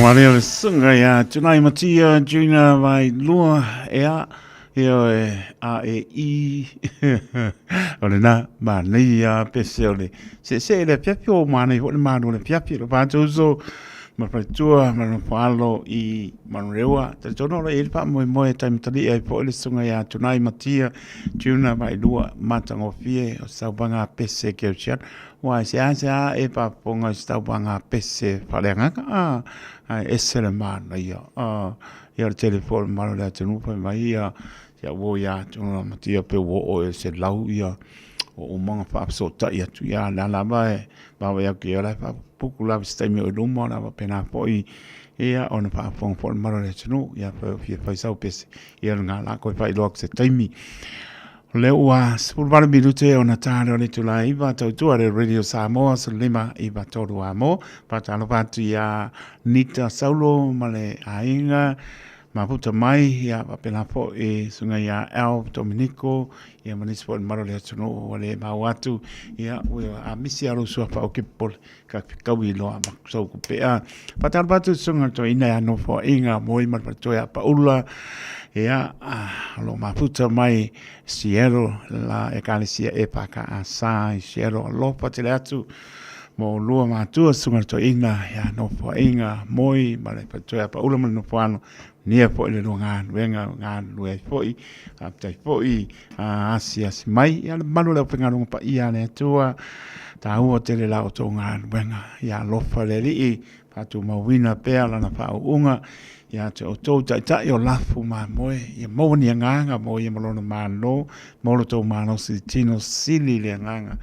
Maria le sunga ya tunai matia juna vai lua ea eo a i ole na ma nei ya pese ole se le piapio ma nei ole ma le piapio le pato so ma fatua ma no palo I manrewa te tono le pa mo time tali e po le sunga ya tunai matia juna vai lua matango fie o saubanga pese ke chat wa se e pa ponga saubanga pese falenga essere mana ia ia telefone mana la tenu pa mai ia wo ya tunu matia pe wo se lau ia o manga fa so ta ia tu ia la ba ya ke la fa pukula stemi o lumo na pena foi ia on fa fon mana la tenu ia fa sa pes ia nga la ko fa lok se taimi le ua sepulvale minute ona tare o le tula iwa tautua le Radio Samoa so lima iwa toru amo patalo patu ia Nita Saulo ma le ainga maputa mai ia wapena po sunga ia El Dominico ia manispo maro le atuno o le mawatu ia a misi aro sua pa o ke pol ka kawi loa maksau kupea patalo patu sunga to ina ya no fo inga moi ma patoya pa ula ia lo maputa mai siero la ekalesia epaka asa siero lo patele atu mo lua matua sunga to ina ya no fo inga moi ma le patoya pa ula no fo ano nia po le longa wenga ngan lue foi aptai foi asia mai ya malu le penga longa pa ia le tua ta u tele la o tonga wenga ya lo fa le li patu mawina pe la na pa unga ya te o tau ta yo lafu ma moe ya mo ni nganga mo ya malona mano mo lo to mano si tino sili le nganga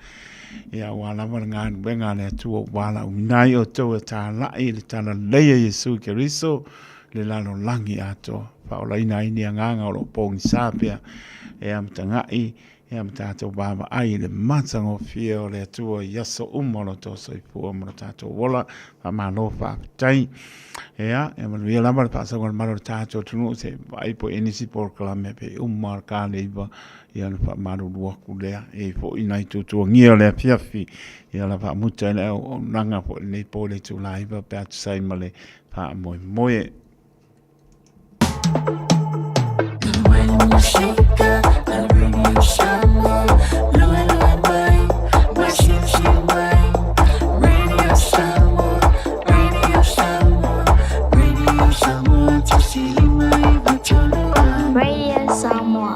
ya wala ngan wenga le tu wala unai o to ta la I ta la le Yesu Kristo le lalo langi ato fa ola ina ini nganga o pong sapia e am tanga I e am tato baba ai le matsango fio le tu yaso umolo to so fu mo tato wala fa malo fa tai ya e mo via la mal pasa con malo tato tunu se vai po enisi por clame pe umar ka le va ia le fa malo lu ku le e fo ina tu ngia le fiafi ia la fa muta le o nanga po le po le tu live pa sai male fa moe When you shake a radio Samoa, lua mai, washing mai, radio Samoa, tisi mai batulu radio Samoa.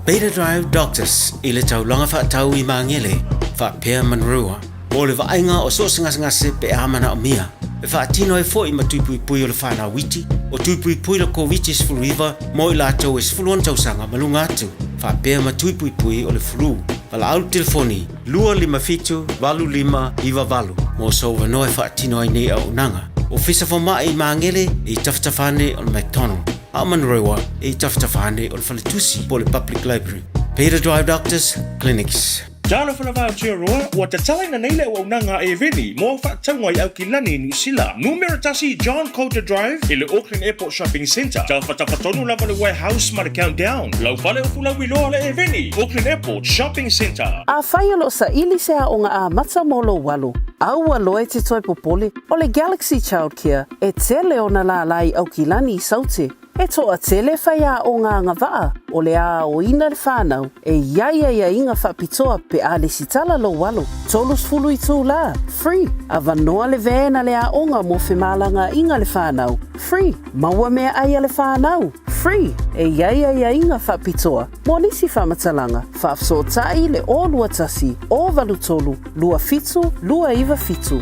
Beta Drive Doctors ile tau longa fa tau I mangele fa pea manrua mo le vainga o so ngase pe amana o mia e fa tino e foi ma tui o le fana witi o tui le ko witi Faiva mo I la tau es fuluan tau sanga malunga atu fa pea ma tui o le flu Pala au telefoni, 255-25-iwa-valu. Mo so wanoe whaatino ai nei au nanga. O fisa wha i maangele i tawhtawhane o McDonald. A manrewa i tawhtawhane o Whaletusi po le Public Library. Peter Drive Doctors Clinics. Jalo whanawao tia roa, wa te talaina neile o unanga e veni, mo whaatangwa i au ki lani New Zealand. Numero tasi John Coulter Drive, i le Auckland Airport Shopping Centre. Tau whatawhatonu lava le warehouse ma le countdown. Lau whale o fula wiloa le e veni, Auckland Airport Shopping Centre. A whai alo sa ili sea o ngā a mata molo walu. Au aloe te toi popole o le Galaxy Childcare e tele o na la lai au ki lani I saute. E toa tele whaia o ngā ngawaa o le a o ina le whānau e iaia inga whapitoa pe a le sitala lo walo. Tolus fulu I tū la, free. A vanoa le vēna le a onga mo whemalanga inga le whānau, free. Maua mea aia le whānau, free. E iaia inga whapitoa. Mo nisi whamatalanga, whaafsotai le o lua tasi, o valu tolu, lua fitu, lua iwa fitu.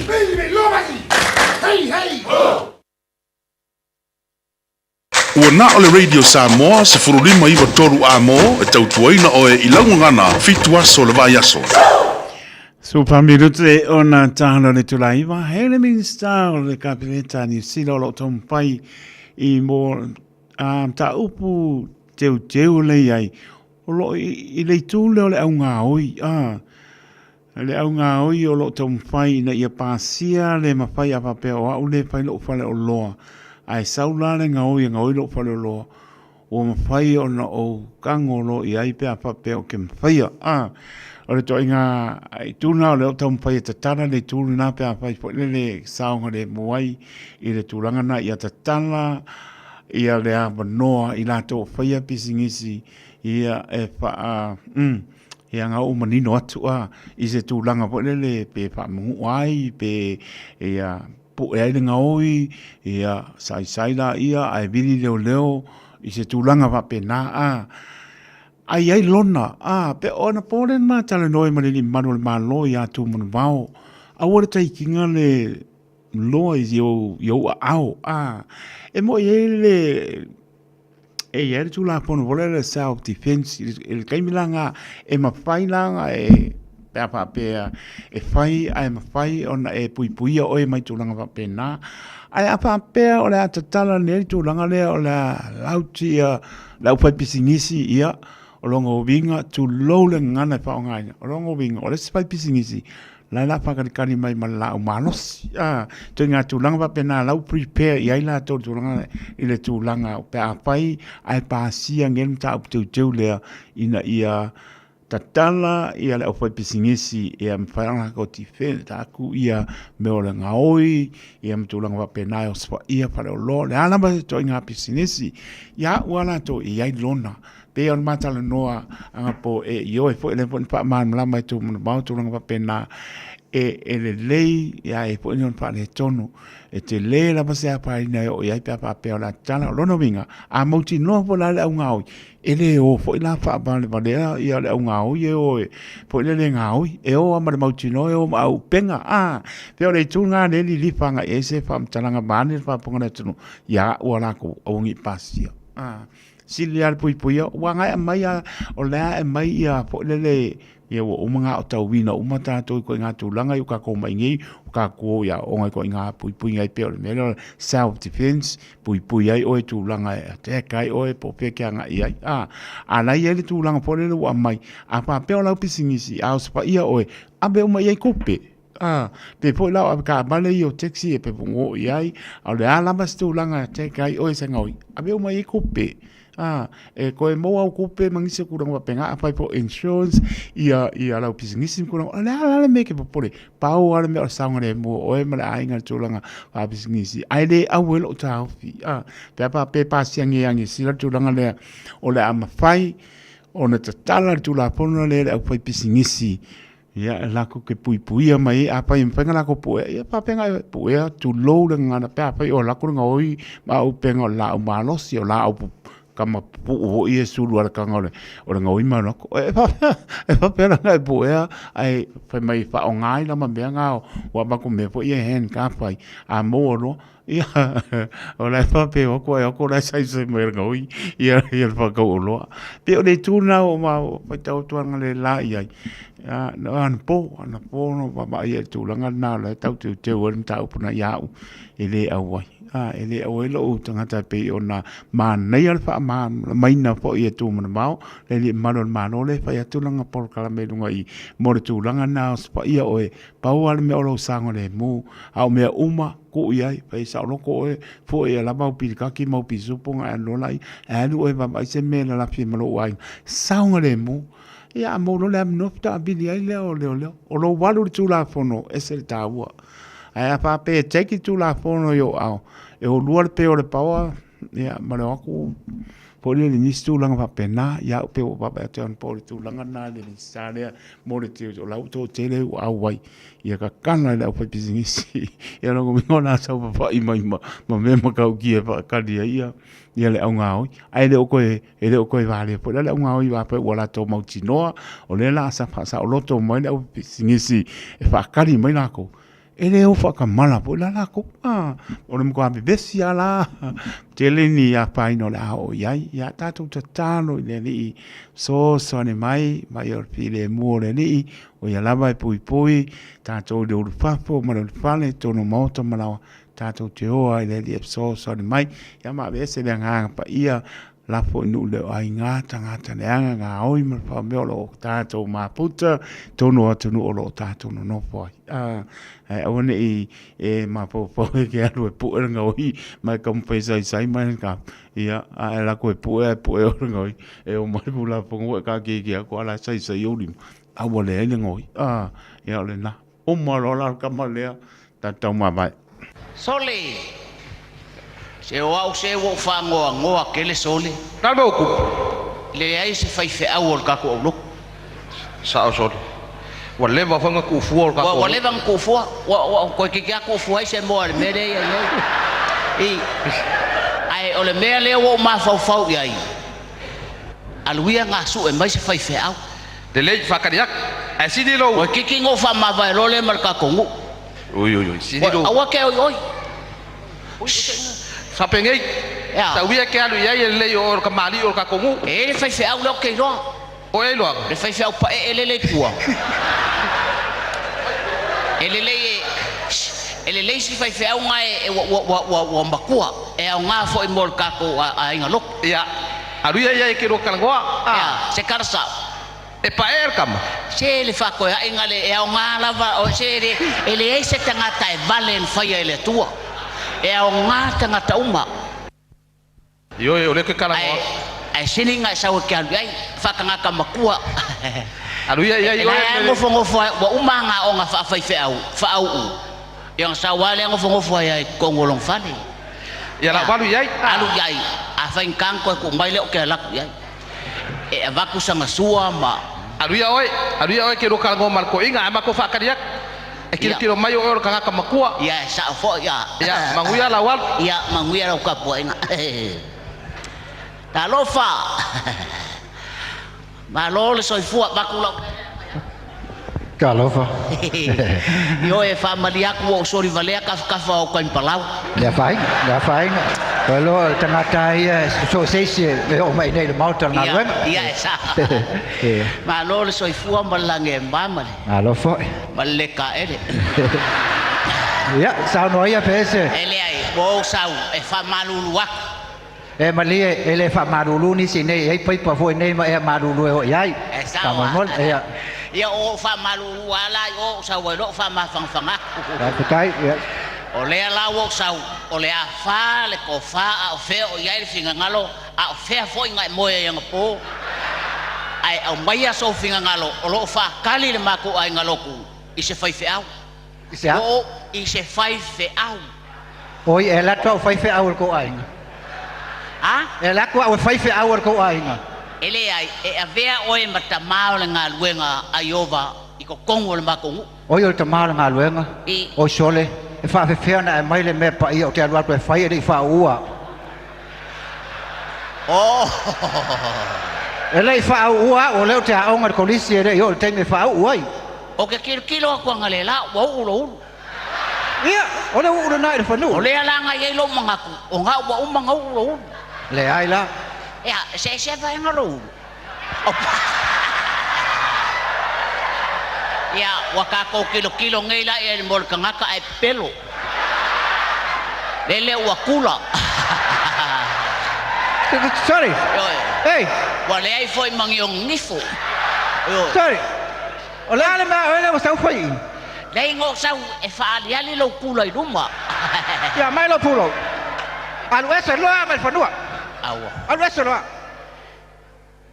Baby, lomaki! Hey, hey! Oh! Ua na o le Radio Samoa se furulima iwa toru a mo e tautuaina o e ilangu ngana fitu aso le vai aso. So pamirute ona tahana le tulaiwa, hele minister o le kapileta ni sila o lo tompai I mo ta upu teu le ai. O lo I le tūle o le au ngā oi. Le au ngā oi o lo tompai na ia pasia le mawhai a papea o au le pai lo fale o loa. Ai saulare ngā oi lo fale o loa. O mawhai o na o kango lo I ai pea papea o ke mawhai o le toi ngā I tūna o le o tau mawhai e tatara le tūru nā pea pai po le saonga le moai I le tūranga na I a tatala I a le a wanoa I la tō whaia pisingisi I a e wha ia ngā o manino atu I se tūlanga po le pe wha mungu ai pe ia po e ngā oi ia sai la ia ai vili leo I se tūlanga wa pe nā ai lona pe ona polen ma tala noi ma le manu le malo ia tu mun vao a ora tai kinga le loa yo au e mo ele e tu la pono volere self defense il kaimilanga e mafailanga e papa pe e fai ai mafai ona e pui o e mai tulanga va pena ai apa pe o la tatala ne tulanga le o la lauti la upa pisingisi ia o longo vinga tu lole ngana pa ngai o longo vinga o le spai pisingisi la pakari mai mala o malos to nga tulanga va pena la prepare ia la to tulanga ile tulanga pe apai ai pasia ngem ta tu le ina ia tatala ia le ofai pisingisi ia mwhaanga ko tife taku ia me o le ngaoi ia mtulanga wa pena o swa ia pare o lo le alama to inga pisingisi ia wala to ia lona pe on matala noa anga po e io e fo le pon pa man la mai tu mo tulanga wa pena e le lei ia e po non pa le tonu e te le la pasea pa ina o ia pa pe o la tala o lono vinga a mauti no po la le ngaoi ele o fo ila fa ba le valea ia le ngau ye o po le ngau e o ma mauti no e o au penga pe o le tunga le li fanga e se fa mtalanga bani fa ponga tunu ya o la ko o ngi pasia silial pui wa ngai mai o la e mai ia po le ia o mga o tau wina o mata to ko nga tu langa u ka ko mai ngi u ka ko ya o ngai ko nga pui ngai pe o me self defense pui ai o tu langa te kai o po pe ka nga ia ala ia le tu langa po le o mai a pa pe o la pisingisi a spa ia o a be o mai ai kope pe po la ka bale yo taxi e pe ngo ia a le ala mas tu langa te kai o se ngoi a be o mai ai kope e ko e mo au kupe mangise kurang wa penga apa po insurance ia la pisingisi kurang ala me ke popole pau ala me saungare mo o e mala ainga tulanga wa pisingisi ai le awel o tau fi pe pa siangi sila tulanga le o le ama fai ona tatala tula pono le au fai pisingisi ia la ko ke pui mai apa im penga la ko pu ia pa penga pu ia tu lo le ngana pa o la ko ngoi ma u penga la o malos o la o kama pu o ie sulu ala kanga o ngoi ma no e pa pera ngai pu ia ai fa mai fa o ngai la ma be nga o wa ba ko me po ie hen ka fai a mo no ia o la fa pe o ko la sai se me ngoi ia fa ko lo pe o le tuna o ma pa tau tuanga le la ia no an po no ba ia tu langa na la tau te won tau puna ia ele awai ele o lo tangata pe ona ma nei al fa ma mai na po ia tu mana mau le malon mano le fa ia tu langa por kala me lunga i mo tu langa na pa ia o pau al me o lo sango le mu au me uma ko ia pa sa lo ko fo ia la mau pi ka ki mau pi suponga an lo lai anu e va se me la fi malo wai sango le mu ia mo no le no ta bi ia le o lo walu tu la fono ese ta wa ai fa pe take tu la fono yo au e o luar pe o le paua ia ma le aku po le ni stu langa fa pena ia pe o papa te on po tu langa na le sa le mo le te o lau to te le au wai ia ka kana le o pe business ia no mi ona sa fa i mai ma me ma ka ki e fa ka dia ia le au ngau ai le o ko e vale po le au ngau i va pe wala to mau tinoa o le la sa fa sa o loto mo le o business e fa ka ri mai na ko ele o fa ka mala po la ko o le mo ka besi ala tele ni a pai no la o ya ta tu tano le ni so ne mai o file mo le ni o ya lava e pui ta to de o fa po ma le fale to no moto ma la ta to te o le di so ne mai ya ma bese le nga pa ia la fo nu le ai ngata le anga nga oi ma fa me lo ta to ma puta to no o lo ta to no po o ne e ma po ke alu pu nga oi ma kom pe sai ma ka ia a la ko pu o nga oi e o ma pu la po ka ke ko la sai o lim a wo le ngoi ia le na o ma lo la ka ma le ta to ma ba sole se o au se wo fa ngoa kele sole na mo ku le ai se fai fe au ka ko lo sa o sole wa le va fanga ku fu ka ko wa le van ku fu wa ko ki ka ku fu ai se mo le mere ya ai o le mere le wo ma fa ya ai aluia nga su e mai se fai fe au de le fa ka yak ai si di lo wa ki ngo fa ma va lo le mar ka ko ngu oi si di lo awa ke oi sapengei ta wia ke alu ia le o ka mali o ka kongu e le fai fe au lo ke ro o e lo le fai fe au pa e le tua ele le si fai fe au ngai wa makua e au nga fo i mol ka ko a inga lo ia alu ia ke ro ka ngoa se karsa e pa kam se le fa ko a inga le e au nga lava o se ele e se tangata e valen fai ele tua e au ngata ngata uma yo o le ke kala ai sininga sa o ke alu ai fa ka ngaka makua alu ia ngo fo wa uma nga o nga fa fai fe au fa au yang sa wale ngo fo ai kongolong fale ya la balu ia alu ai a fa kang ko mai le o ke la ia e va ku sa masua ma alu ia oi ke ro kala ngo mar ko inga ma ko fa ka dia e kilo mai o ka ngaka makua ya sa fo ya manguia la wal ya manguia la ka po inga ta lo fa ma lo le soi fu ba ku lo ka lo fa yo e fa malia ku o sori vale ka fa o kan palau ya fai lo tangata ia so se le o mai nei le mau tanga wen ya sa ma lo le soi fu ma lange mama lo fo ma le ka ele ya sa no ia pese ele ai bo sau e fa malulu wa e malie ele fa malulu ni sine ai pai pa foi nei ma e malulu e ai sa mo ia o fa malulu ala o sa wa lo fa ma fanga ka kai o le ala wo sau o le a fa le ko fa o fe o ia le finga ngalo a fe fo ngai mo yang po ai au mai so finga ngalo o lo fa kali le mako ai ngalo ku i se fai fe au o i se fai fe au oi e la to fai fe au ko ai e la ko fai fe au ko ai ele ai e avea o e mata mau le ngaluenga aiova i ko kongo le mako oi o te mau le ngaluenga o sole e fa fe na e mai le me pa i o te alwa ko fai e fa ua ele fa ua o le te aonga ko lisi e o te me fa ua o ke kilo ko ngale la wo ulo Ia, ole ura nai le whanua. Ole ala ngai ei lo mangaku. O ngā ua umanga uro. Le ai la. Ia, se vai ngaro. Ia, waka ko kilo ngai la e mol kangaka ai pelo. Lele ua kula. Sorry. Hey. Wale ai foi mangiong ngifo. Sorry. Ole ale ma ole wasau foi. Lei ngo sau e faali ali lo kula i ruma. Ya mai lo pulo. Alu ese loa mal fanua. Awa. Alu ese loa.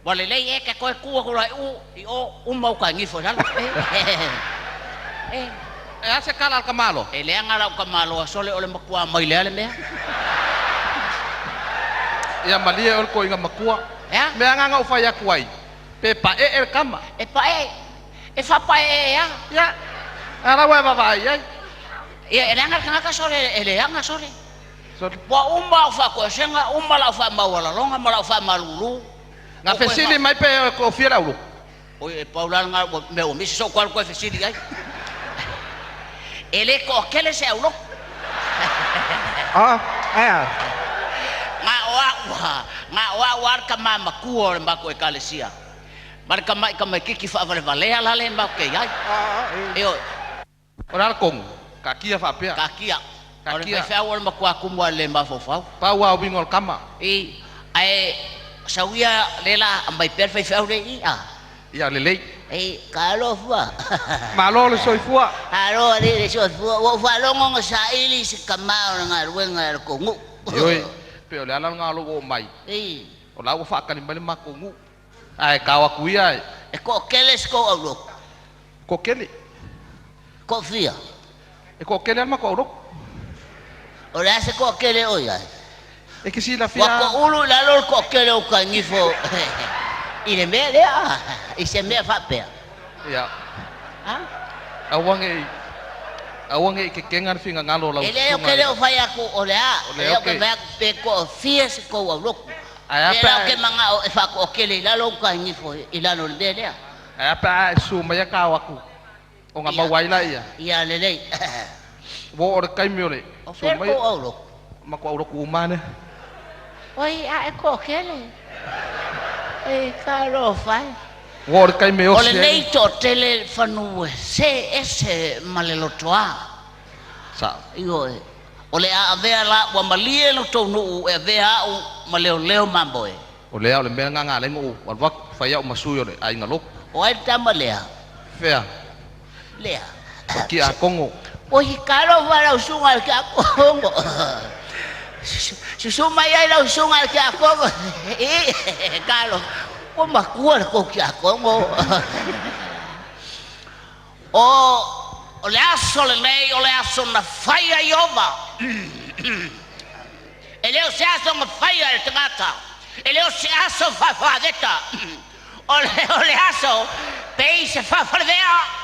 Wale lei e ka koe kua kula i o mau ka ngifo sala. E ase kala al kamalo. E le anga lau kamalo sole ole makua mai le ale mea. Ia malia ol ko inga makua. Ya. Me anga ngau fai aku ai. Pe pa e kama. E pa e. E fa pa e ya. Ya. Ara wa ba vai ai. Ia e anga kanga sole ele anga sole. Wa umma fa ko senga umma la fa ma wala longa ma la fa malulu. Nga fesili mai pe ko fiera ulu. Oi e paula nga me o misi so kwal ko fesili ai. Ele ko kele se ulo. Aya. Nga wa ka mama kuo le mako e kalesia. Mar ka mai kiki fa vale vale la le mako ai. Eo. Ora kong kakia fa pe. Kakia. Ora me fa wa mako aku mo le ma fofa. Pa wa wingol kama. E ai sawia lela ambai perfect fa le ia. Ia lelei. Kalo fua. Malo le soifua. Alo le soifua. Wo fa longo sa ili se kamao nga ruenga ko ngu. Yoi. Pe ole ala nga lo wo mai. O la wo fa ka ni mali ma ko ngu. Ai ka wa kuia. E ko keles ko alo. Ko kele. Ko fia. E ko kele ma ko ro. Ora se ko kele o ya. E que si la fia. Wa ko ulu la lo ko kele o ka ngifo. Ile me lea, i se me fa pe. Ya. Ha? Awange ke kengar finga ngalo la. Ele o kele o fai aku o lea. Ele o ke me pe ko fies ko wa lo. Aya pa. Ele o ke manga o fa ko kele la lo ka ngifo i la lo le lea. Aya pa su ma ya ka waku. O nga mawai la ia. Ia lele. Wo o kai mi ole. Su ma ko o lo. Ma ko o ku mane. Oi, a ko kele. Caro fai. Wor kai me o se. Ole nei to tele fanu se ese malelotoa. Sa. Io ole a avea la wa malie lo to no e avea o maleo mamboe. Ole ole me nga le ngo wa wak fa ya masu yo le ai ngalo. O ai tamalea. Fea. Lea. Ki a kongo. O hikaro wala usunga ki a kongo. Susuma ya la usunga ki a kongo. Calo. O makua ko ki a kongo. O le aso le nei o le aso na faia iova. Ele o se aso na faia e tangata. Ele o se aso fa deta. O le aso pei se fa fardea.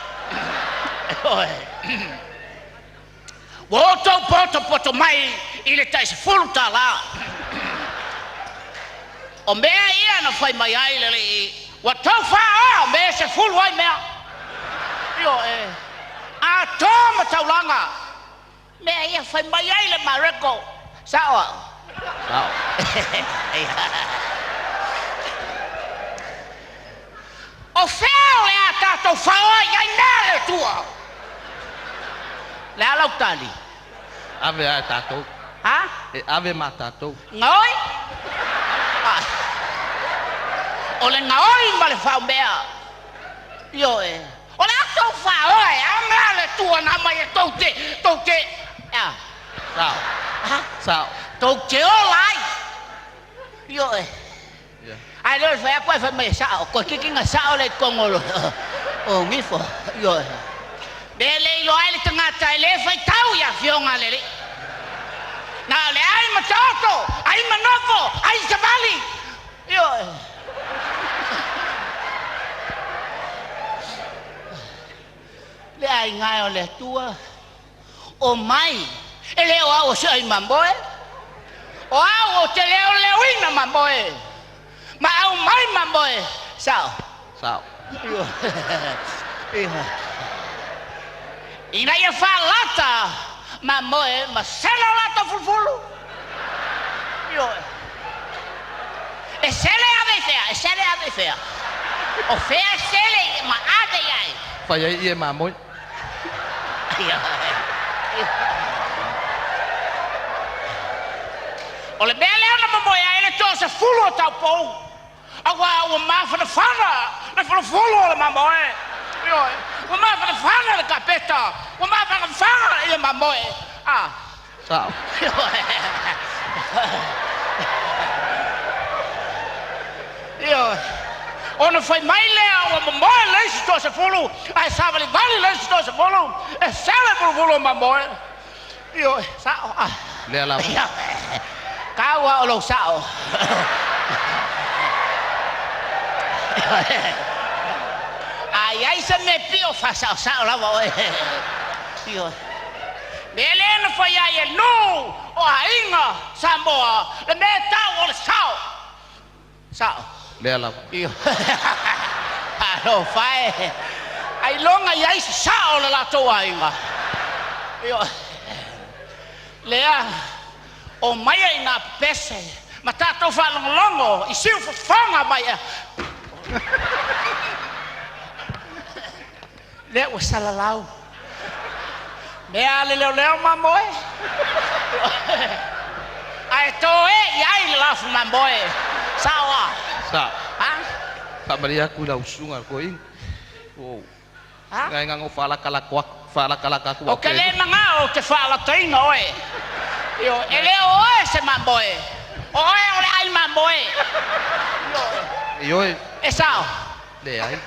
Woto poto mai ile tai se fulta la. O mea ia na fai mai ai le wa tofa o mea se ful wai mea. Yo a toma taulanga. Mea ia fai mai ai le mareko. Sao. Sao. O feo le a tato fao ai nale tua. Le alau tali. Ave a tato. Ha? E ave ma tato. Ngoi? O le ngoi ma le fao mea. Yo e. O le ato fao e. Amea le tua na mai e toute. Ya. Sao. Ha? Sao. Toute o lai. Yo e. Ai le fai apa fai mai sao. Ko kiki nga sao le kongolo. O ngifo. Yo e. Bele ilo ai le tangata ele fai tau ya fionga lele. Na le ai matoto, ai manofo, ai sabali. Yo. Le ai ngai o le tua. O mai, ele o au sai mamboe. O au te leo leuina mamboe. Ma au mai mamboe. Sao? Sao? Yo. Ina ia falata ma moe ma sela la to fulfulu yo e sele ave fea o fea sele ma ade ai Fai ai e ma moi. O le mea leo na mamoe ai le tō se fulu o tau pou. Awa ua mawhana whana, le fulu o le mamoe. Ua mawhana whana le kapeta, ua mawhana whana i le mamoe. Ah. Sao? Ona fai mai lea ua mamoe leisi tō se fulu, ai savali vali leisi tō se fulu, e sele fulu o mamoe. Sao? Ah. Lea la. Kawa o lo sao. Ai se me pio fa sao la vo. Mele no foi ai no o ainga Samoa. Le me tau o le sao. Sao. Lea la. Alo fai. Ai longa ai sao la to ainga. Lea o mai ai na pese ma tatou whalongolongo i siu whanga mai lea ua salalau mea le leo mamoe ai tō i ai le lafu mamoe sawa Sa. Sa Maria ku la usunga ko ing. Oh. Ngai ngango fala kala ku. O ke le manga o te whala tainga oe. Ele oe se mamoe. Oe ole ai mamoe. Ioe. E sao? Le ai.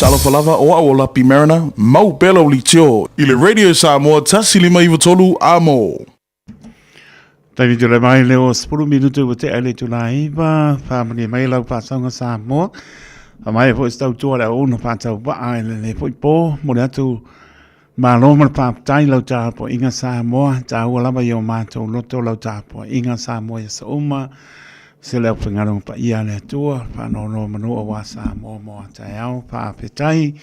Salafalava o a o Lapi Mariner, mau pela o li tio. I le Radio Samoa tasi lima iwa tolu amo. Tavi tu le mai leo 10 minutu o te ele tu la iwa, whamani mai lau pasanga Samoa. A mai po stau tua le ona patau wa le po po, mo le atu maloma le papatai lau tāpo inga Samoa, tā ua lava i o mātou loto lau tāpo inga Samoa sa uma, se leo whangaronga pa ia le atua, whanono manua wa Samoa mo atai au, papatai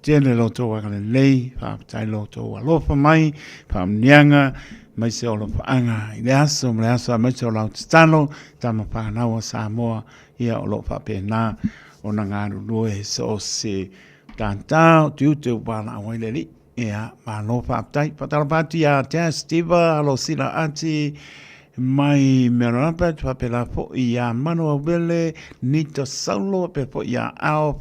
tele loto wa kale lei, papatai loto wa lofa mai, pamnianga, mai se olo paanga, i le aso, mai se o lau tstano, tama whanau Samoa, ia o lo whapena, o na ngāru lue so se tāntau, tiute wala awaileli, ia, ma lo whaptai, patalapati a Tea Stiva, alo sila ati, mai merapet, whapela po i a mano awele, Nita Saulo, pe po i a ao,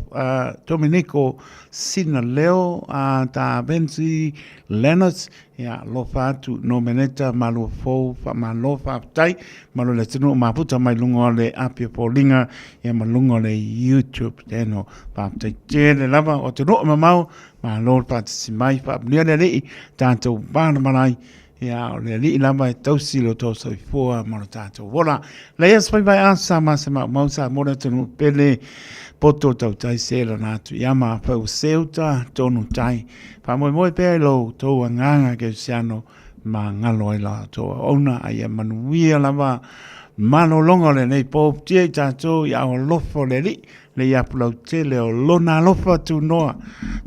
Dominico Sina Leo, ta Benzi Leonard, ia, lo whatu no meneta, malo fo, ma lo whaptai, malo le tino, ma puta mai lungo le api po linga, ia ma lungo le YouTube, teno, whaptai tēne lava, o te roa mamau, ma lo whatu mai, whapnia le rei, tātou bāna manai, ia o le li lava e tausi lo tō sau fua maro tātou wora. Leia spai vai asa ma se mausa mora tonu pele poto tau tai sela nātu iama pau seuta tonu tai. Pa moe moe pēr lo tō nganga ke siano ma ngalo i la tō ona a ia manuia lava mano longa le nei pōp tia i tātou i au lofo le li le ia pulau tele o lona lofa tu noa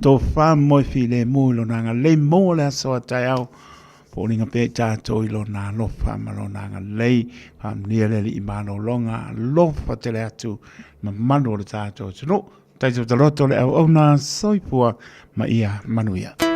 tō wha moe fi le mui lo nanga le mo le aso a tai au po ringa pe tātou i lo nā lofa ma lo nanga lei pa mnia le li imano longa lofa tele atu ma manu o le tātou tino taito taloto le au au nā soipua ma ia manuia.